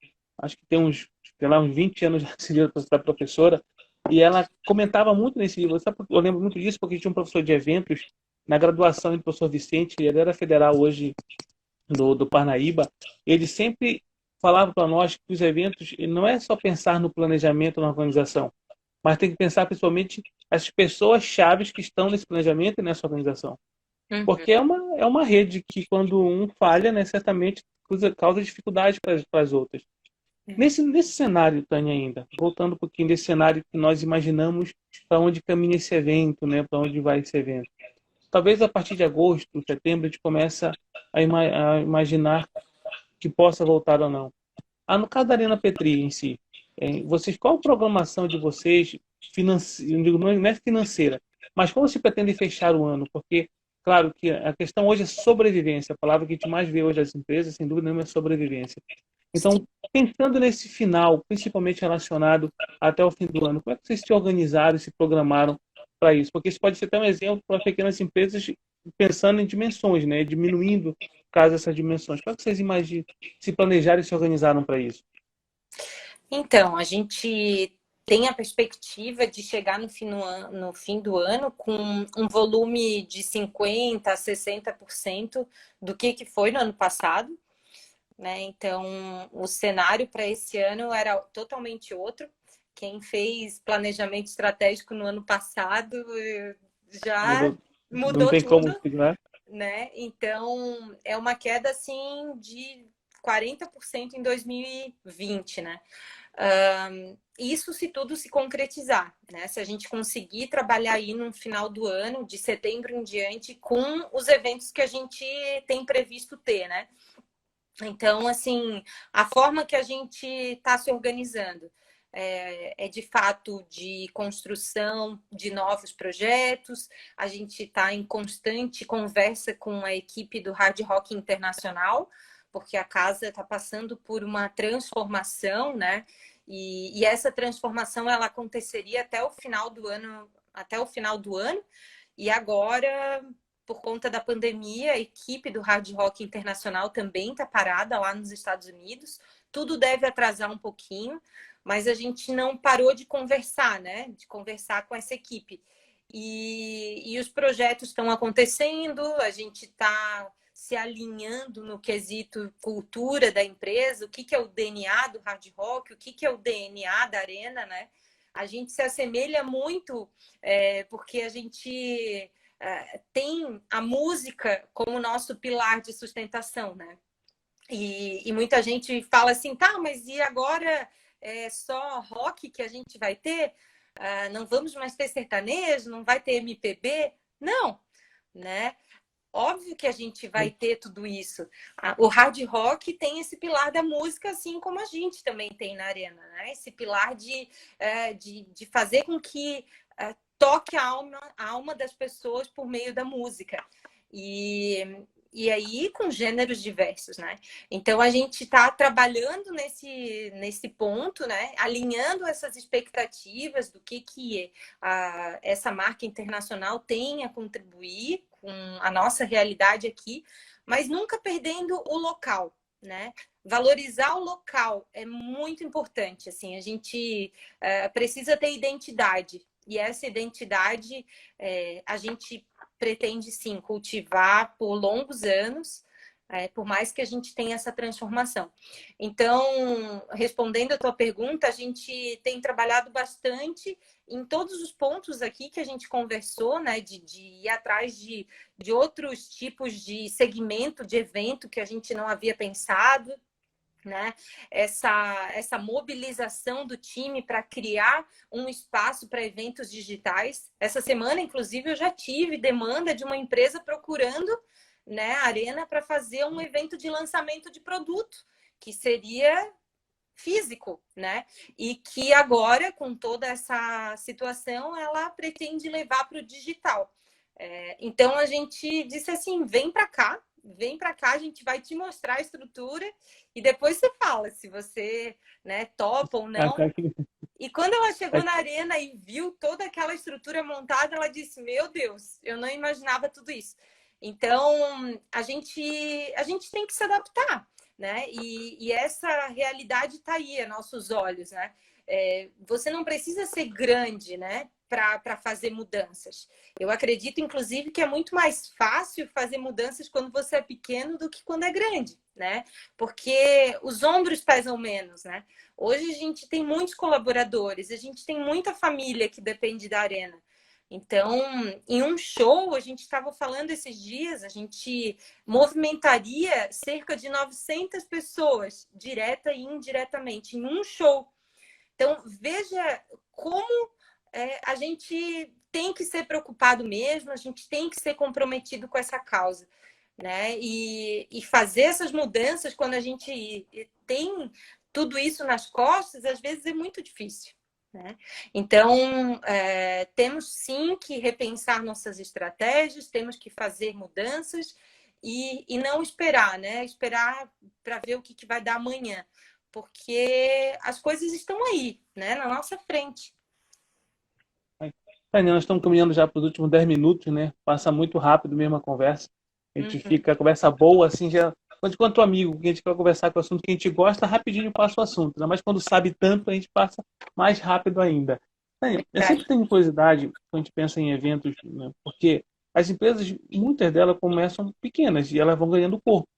acho que tem uns, sei lá, uns 20 anos já esse livro da professora, e ela comentava muito nesse livro, sabe, eu lembro muito disso porque tinha um professor de eventos na graduação do professor Vicente, ele era federal hoje do Parnaíba, ele sempre falava para nós que os eventos não é só pensar no planejamento, na organização, mas tem que pensar principalmente as pessoas chaves que estão nesse planejamento e nessa organização. Uhum. Porque é uma rede que, quando um falha, né, certamente causa dificuldade para as outras. Nesse cenário, Tânia, ainda, voltando um pouquinho desse cenário que nós imaginamos para onde caminha esse evento, né, para onde vai esse evento. Talvez a partir de agosto, setembro, a gente começa a imaginar que possa voltar ou não. Ah, no caso da Arena Petri em si, vocês, qual a programação de vocês, não é financeira, mas como se pretende fechar o ano? Porque, claro, que a questão hoje é sobrevivência. A palavra que a gente mais vê hoje das empresas, sem dúvida nenhuma, é sobrevivência. Então, pensando nesse final, principalmente relacionado até o fim do ano, como é que vocês se organizaram e se programaram para isso? Porque isso pode ser até um exemplo para pequenas empresas pensando em dimensões, né? Diminuindo, caso essas dimensões. Como é que vocês imaginam, se planejaram e se organizaram para isso? Então, a gente tem a perspectiva de chegar no fim do ano com um volume de 50% a 60% do que foi no ano passado, né? Então, o cenário para esse ano era totalmente outro. Quem fez planejamento estratégico no ano passado já Mudou, não mudou tem como, tudo, né? né? Então, é uma queda assim de 40% em 2020, né? Isso se tudo se concretizar, né? Se a gente conseguir trabalhar aí no final do ano, de setembro em diante, com os eventos que a gente tem previsto ter, né? Então, assim, a forma que a gente está se organizando é de fato de construção de novos projetos. A gente está em constante conversa com a equipe do Hard Rock Internacional, porque a casa está passando por uma transformação, né? E essa transformação ela aconteceria até o final do ano, e agora por conta da pandemia, a equipe do Hard Rock Internacional também está parada lá nos Estados Unidos. Tudo deve atrasar um pouquinho, mas a gente não parou de conversar, né? De conversar com essa equipe. E os projetos estão acontecendo, a gente está se alinhando no quesito cultura da empresa, o que é o DNA do Hard Rock, o que é o DNA da Arena, né? A gente se assemelha muito, porque a gente tem a música como nosso pilar de sustentação, né? E muita gente fala assim, tá, mas e agora é só rock que a gente vai ter? Não vamos mais ter sertanejo? Não vai ter MPB? Não, né? Óbvio que a gente vai ter tudo isso. O hard rock tem esse pilar da música, assim como a gente também tem na Arena, né? Esse pilar de fazer com que toque a alma das pessoas por meio da música. E aí com gêneros diversos, né? Então a gente está trabalhando nesse ponto, né? Alinhando essas expectativas do que essa marca internacional tem a contribuir com a nossa realidade aqui, mas nunca perdendo o local, né? Valorizar o local é muito importante. Assim, a gente precisa ter identidade. E essa identidade a gente pretende, sim, cultivar por longos anos, por mais que a gente tenha essa transformação. Então, respondendo a tua pergunta, a gente tem trabalhado bastante em todos os pontos aqui que a gente conversou, né, de ir atrás de outros tipos de segmento de evento que a gente não havia pensado, né? Essa mobilização do time para criar um espaço para eventos digitais. Essa semana, inclusive, eu já tive demanda de uma empresa procurando, né, a Arena para fazer um evento de lançamento de produto, que seria físico, né? E que agora, com toda essa situação, ela pretende levar para o digital. Então a gente disse assim, vem para cá, a gente vai te mostrar a estrutura e depois você fala se você, né, topa ou Ah, não. tá aqui. E quando ela chegou Tá na arena e viu toda aquela estrutura montada, ela disse: Meu Deus, eu não imaginava tudo isso. Então, a gente tem que se adaptar, né? E essa realidade está aí, a nossos olhos, né? Você não precisa ser grande, né? Para fazer mudanças. Eu acredito, inclusive, que é muito mais fácil fazer mudanças quando você é pequeno do que quando é grande, né? Porque os ombros pesam menos, né? Hoje a gente tem muitos colaboradores, a gente tem muita família que depende da arena. Então, em um show, a gente estava falando esses dias, a gente movimentaria cerca de 900 pessoas, direta e indiretamente, em um show. Então, veja como a gente tem que ser preocupado mesmo, a gente tem que ser comprometido com essa causa, né? E fazer essas mudanças quando a gente tem tudo isso nas costas, às vezes é muito difícil, né? Então, temos sim que repensar nossas estratégias, temos que fazer mudanças e não esperar, né? Esperar para ver o que vai dar amanhã, porque as coisas estão aí, né? Na nossa frente. Tânia, nós estamos caminhando já para os últimos 10 minutos, né? Passa muito rápido mesmo a conversa. A gente Uhum. fica, a conversa boa, assim, já. Quanto amigo, que a gente quer conversar com o assunto que a gente gosta, rapidinho passa o assunto. Né? Mas quando sabe tanto, a gente passa mais rápido ainda. Tânia, eu sempre Verdade. tenho curiosidade quando a gente pensa em eventos, né? Porque as empresas, muitas delas começam pequenas e elas vão ganhando corpo,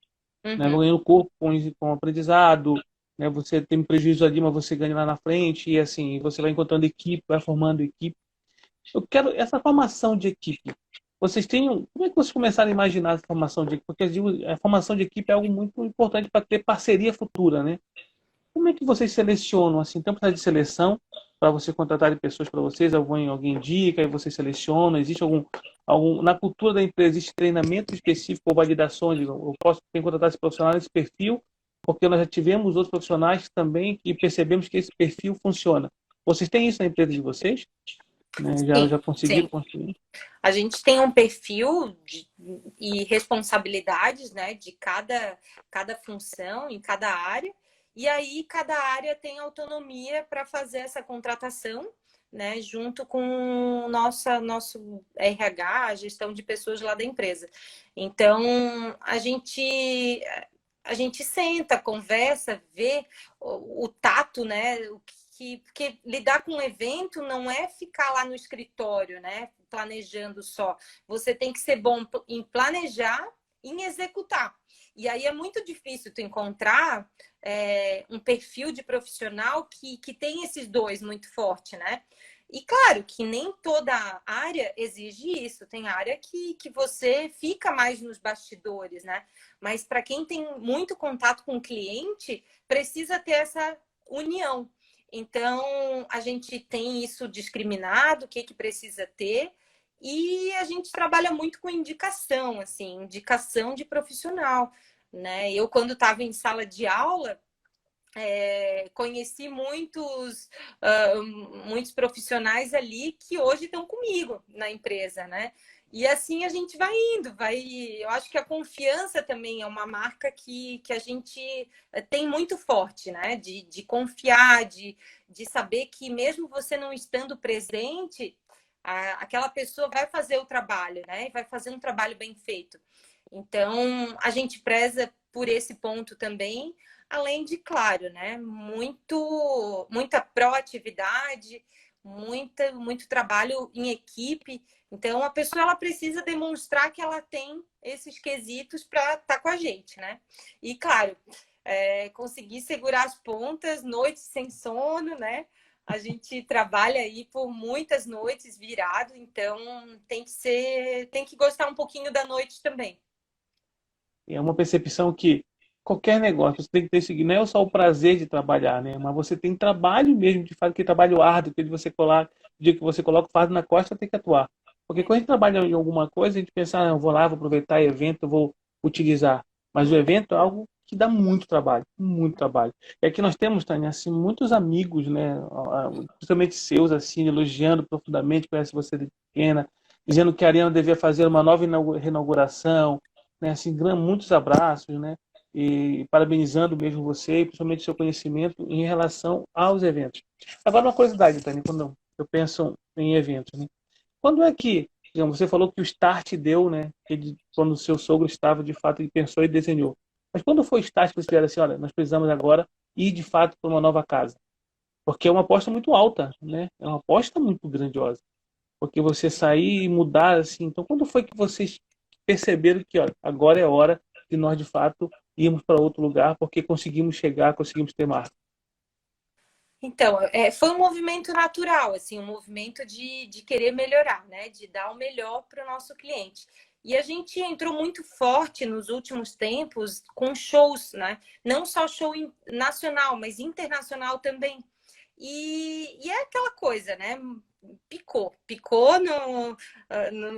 né? Vão Uhum. ganhando corpo com aprendizado, né? Você tem prejuízo ali, mas você ganha lá na frente e assim, você vai encontrando equipe, vai formando equipe. Eu quero essa formação de equipe. Vocês têm, como é que vocês começaram a imaginar a formação de equipe? Porque eu digo, a formação de equipe é algo muito importante para ter parceria futura, né? Como é que vocês selecionam assim? Tem um processo de seleção para você contratar pessoas para vocês? Alguém indica e vocês selecionam? Existe algum na cultura da empresa existe treinamento específico ou validações? Eu posso contratar esse profissional nesse perfil porque nós já tivemos outros profissionais também e percebemos que esse perfil funciona. Vocês têm isso na empresa de vocês? Né? Já, Sim, já conseguiram sim. construir? A gente tem um perfil e responsabilidades, né, de cada função em cada área, e aí cada área tem autonomia para fazer essa contratação, né, junto com nosso RH, a gestão de pessoas lá da empresa. Então, a gente senta, conversa, vê o tato, né, porque lidar com um evento não é ficar lá no escritório, né? Planejando só. Você tem que ser bom em planejar e em executar. E aí é muito difícil tu encontrar um perfil de profissional que tem esses dois muito forte, né? E claro que nem toda área exige isso. Tem área que você fica mais nos bastidores, né? Mas para quem tem muito contato com o cliente, precisa ter essa união. Então, a gente tem isso discriminado, o que precisa ter, e a gente trabalha muito com indicação, assim, indicação de profissional, né? Eu, quando estava em sala de aula, conheci muitos profissionais ali que hoje estão comigo na empresa, né? E assim a gente vai indo, Eu acho que a confiança também é uma marca que a gente tem muito forte, né? De confiar, de saber que mesmo você não estando presente, aquela pessoa vai fazer o trabalho, né? Vai fazer um trabalho bem feito. Então, a gente preza por esse ponto também, além de, claro, né, muita proatividade, muito trabalho em equipe. Então, a pessoa ela precisa demonstrar que ela tem esses quesitos para estar com a gente, né? E, claro, conseguir segurar as pontas, noites sem sono, né? A gente trabalha aí por muitas noites virado, então tem que gostar um pouquinho da noite também. É uma percepção que qualquer negócio você tem que ter seguir, não é só o prazer de trabalhar, né? Mas você tem trabalho mesmo de fazer aquele trabalho árduo, que você coloca, o dia que você coloca o fardo na costa, tem que atuar. Porque quando a gente trabalha em alguma coisa, a gente pensa, ah, eu vou lá, vou aproveitar o evento, eu vou utilizar. Mas o evento é algo que dá muito trabalho, muito trabalho. E aqui nós temos, Tânia, assim, muitos amigos, né, principalmente seus, assim, elogiando profundamente, conhece você de pequena, dizendo que a Arena devia fazer uma nova reinauguração, né, assim, muitos abraços, né, e parabenizando mesmo você, e principalmente seu conhecimento em relação aos eventos. Agora, uma curiosidade, Tânia, quando eu penso em eventos, né, quando é que, digamos, você falou que o start deu, né, quando o seu sogro estava, de fato, ele pensou e desenhou. Mas quando foi o start que vocês tiveram assim, olha, nós precisamos agora ir de fato para uma nova casa? Porque é uma aposta muito alta, né? É uma aposta muito grandiosa. Porque você sair e mudar assim. Então, quando foi que vocês perceberam que, olha, agora é hora de nós de fato irmos para outro lugar porque conseguimos chegar, conseguimos ter marca? Então, foi um movimento natural, assim, um movimento de querer melhorar, né? De dar o melhor para o nosso cliente. E a gente entrou muito forte nos últimos tempos com shows, né? Não só show nacional, mas internacional também. E é aquela coisa, né? Picou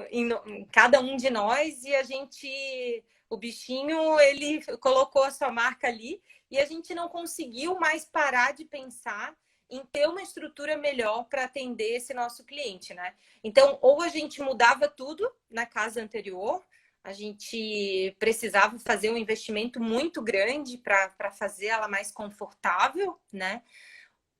em cada um de nós e a gente, o bichinho, ele colocou a sua marca ali e a gente não conseguiu mais parar de pensar em ter uma estrutura melhor para atender esse nosso cliente, né? Então, ou a gente mudava tudo na casa anterior, a gente precisava fazer um investimento muito grande para fazer ela mais confortável, né?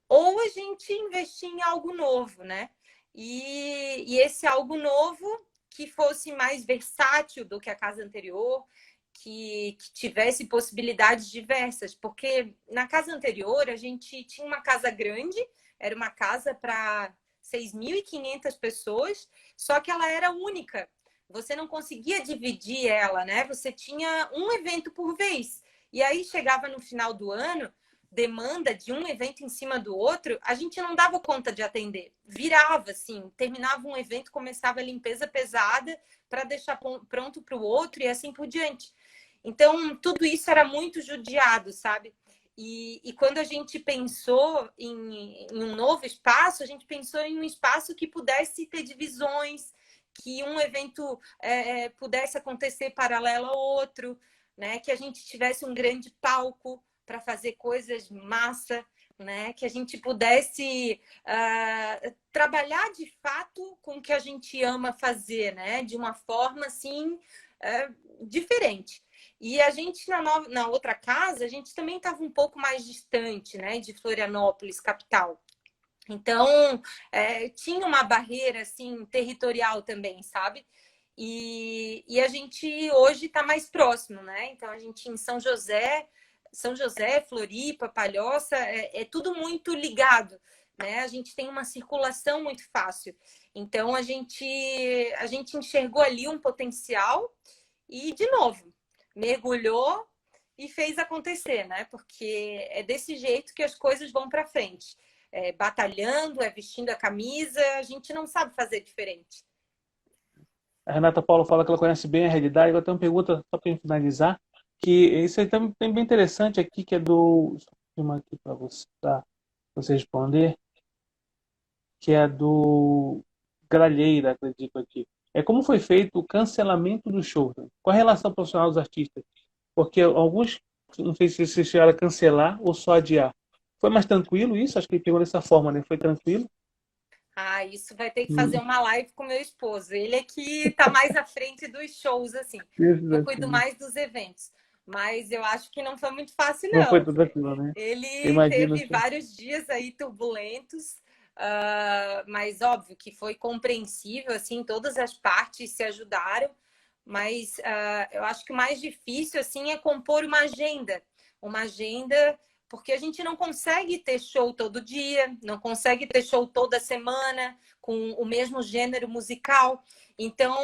Ou a gente investir em algo novo, né? E esse algo novo que fosse mais versátil do que a casa anterior, que tivesse possibilidades diversas, porque na casa anterior a gente tinha uma casa grande, era uma casa para 6.500 pessoas, só que ela era única. Você não conseguia dividir ela, né? Você tinha um evento por vez. E aí chegava no final do ano, demanda de um evento em cima do outro, a gente não dava conta de atender. Virava, assim, terminava um evento, começava a limpeza pesada para deixar pronto para o outro e assim por diante. Então, tudo isso era muito judiado, sabe? E quando a gente pensou em um novo espaço, a gente pensou em um espaço que pudesse ter divisões, que um evento pudesse acontecer paralelo ao outro, né? Que a gente tivesse um grande palco para fazer coisas massa, né? Que a gente pudesse trabalhar de fato com o que a gente ama fazer, né? De uma forma assim diferente. E a gente na outra casa, a gente também estava um pouco mais distante, né? De Florianópolis, capital. Então, tinha uma barreira assim territorial também, sabe? E a gente hoje está mais próximo, né? Então, a gente em São José, Floripa, Palhoça, é tudo muito ligado, né? A gente tem uma circulação muito fácil. Então, a gente enxergou ali um potencial e, de novo, mergulhou e fez acontecer, né? Porque é desse jeito que as coisas vão para frente. Batalhando, vestindo a camisa, a gente não sabe fazer diferente. A Renata Paula fala que ela conhece bem a realidade. Agora tem uma pergunta, só para finalizar, que isso aí também bem interessante aqui, que é do... Deixa eu filmar aqui para você, pra você responder, que é do Gralheira, acredito aqui. É como foi feito o cancelamento do show, né? Qual a relação profissional dos artistas? Porque alguns, não sei se vocês chegaram a cancelar ou só adiar. Foi mais tranquilo isso? Acho que ele pegou dessa forma, né? Foi tranquilo? Ah, isso vai ter que fazer uma live com meu esposo. Ele é que tá mais à frente dos shows, assim. Eu cuido mais dos eventos. Mas eu acho que não foi muito fácil, Não foi não. tudo aquilo, né? Ele Imagino teve assim. vários dias aí turbulentos, mas óbvio que foi compreensível, assim, todas as partes se ajudaram. Mas eu acho que o mais difícil, assim, é compor uma agenda porque a gente não consegue ter show todo dia, não consegue ter show toda semana com o mesmo gênero musical. Então,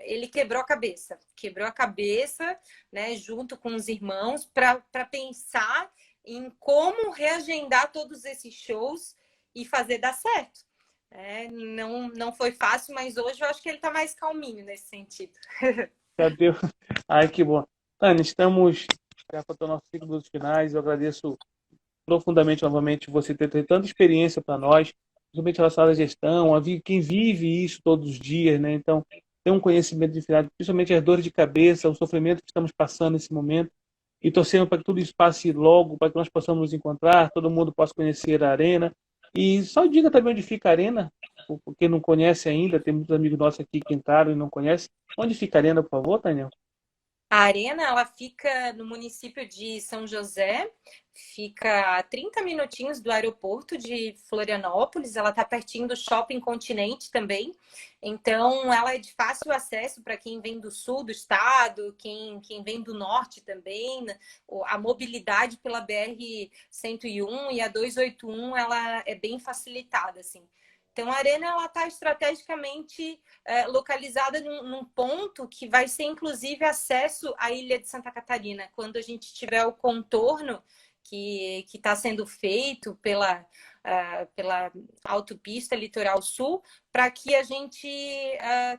ele quebrou a cabeça, né, junto com os irmãos, para pensar em como reagendar todos esses shows e fazer dar certo. Não foi fácil, mas hoje eu acho que ele está mais calminho nesse sentido. Cadê? Ai, que bom. Tânia, estamos já faltando nosso ciclo dos finais. Eu agradeço profundamente novamente você ter tanta experiência para nós, principalmente relacionada à gestão, quem vive isso todos os dias, né? Então, tem um conhecimento diferente, principalmente as dores de cabeça, o sofrimento que estamos passando nesse momento. e torcendo para que tudo isso passe logo, para que nós possamos nos encontrar, todo mundo possa conhecer a Arena. E só diga também onde fica a Arena, porque não conhece ainda, tem muitos amigos nossos aqui que entraram e não conhecem. Onde fica a Arena, por favor, Daniel? A Arena, ela fica no município de São José, fica a 30 minutinhos do aeroporto de Florianópolis, ela está pertinho do Shopping Continente também, então ela é de fácil acesso para quem vem do sul do estado, quem vem do norte também, né? A mobilidade pela BR-101 e a 281, ela é bem facilitada, assim. Então, a Arena ela está estrategicamente localizada num ponto que vai ser, inclusive, acesso à Ilha de Santa Catarina. Quando a gente tiver o contorno que está sendo feito pela autopista Litoral Sul, para que a gente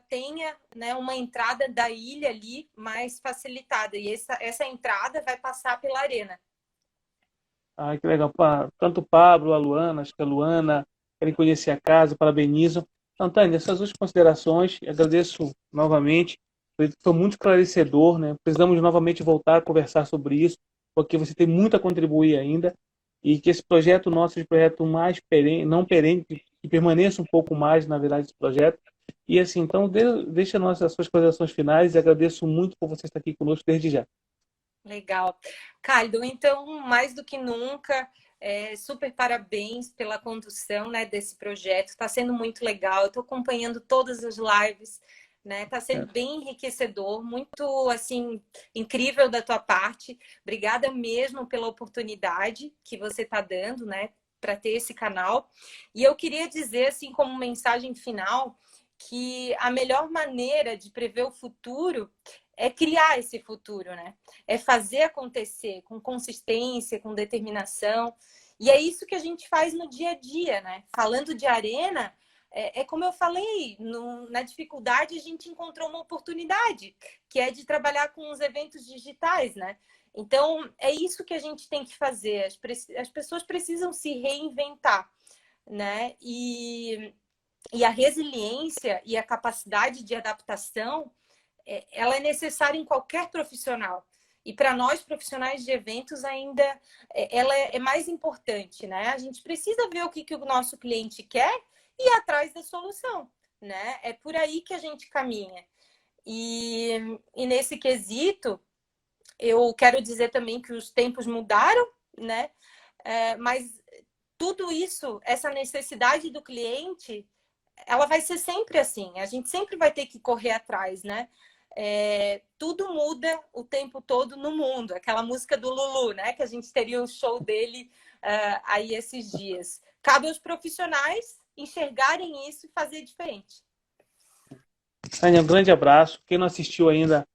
tenha, né, uma entrada da ilha ali mais facilitada. E essa entrada vai passar pela Arena. Ah, que legal. Tanto o Pablo, a Luana, acho que a Luana querem conhecer a casa, parabenizam. Então, Tânia, essas duas considerações, agradeço novamente, foi muito esclarecedor, né? Precisamos novamente voltar a conversar sobre isso, porque você tem muito a contribuir ainda, e que esse projeto nosso seja um projeto mais perene, não perene, que permaneça um pouco mais, na verdade, esse projeto. E assim, então, deixa as suas considerações finais e agradeço muito por você estar aqui conosco desde já. Legal. Caldo, então, mais do que nunca, super parabéns pela condução, né, desse projeto. Está sendo muito legal. Eu estou acompanhando todas as lives, né? Está sendo bem enriquecedor, muito assim incrível da tua parte. Obrigada mesmo pela oportunidade que você está dando, né, para ter esse canal. E eu queria dizer, assim, como mensagem final, que a melhor maneira de prever o futuro é criar esse futuro, né? É fazer acontecer com consistência, com determinação. E é isso que a gente faz no dia a dia, né? Falando de Arena, como eu falei, na dificuldade a gente encontrou uma oportunidade, que é de trabalhar com os eventos digitais, né? Então, é isso que a gente tem que fazer. As pessoas precisam se reinventar, né? E a resiliência e a capacidade de adaptação ela é necessária em qualquer profissional. E para nós, profissionais de eventos, ainda ela é mais importante, né? A gente precisa ver o que o nosso cliente quer e ir atrás da solução, né? É por aí que a gente caminha. E nesse quesito, eu quero dizer também que os tempos mudaram, né? Mas tudo isso, essa necessidade do cliente, ela vai ser sempre assim. A gente sempre vai ter que correr atrás, né? Tudo muda o tempo todo no mundo. Aquela música do Lulu, né? Que a gente teria o show dele aí esses dias. Cabe aos profissionais enxergarem isso e fazer diferente. Tânia, um grande abraço. Quem não assistiu ainda,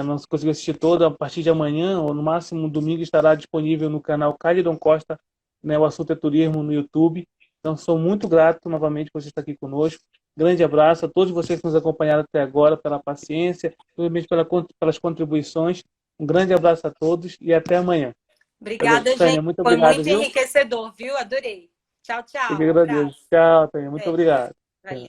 não conseguiu assistir todo, a partir de amanhã, ou no máximo domingo, estará disponível no canal Calidon Costa, né, o assunto é turismo no YouTube. Então, sou muito grato novamente por você estar aqui conosco. Grande abraço a todos vocês que nos acompanharam até agora, pela paciência, também pelas contribuições. Um grande abraço a todos e até amanhã. Obrigada, Tânia, gente. muito Foi obrigado, muito viu? enriquecedor, viu? Adorei. Tchau, Eu que tchau. Um agradeço. abraço. Tchau, Tânia. Muito obrigado. Valeu.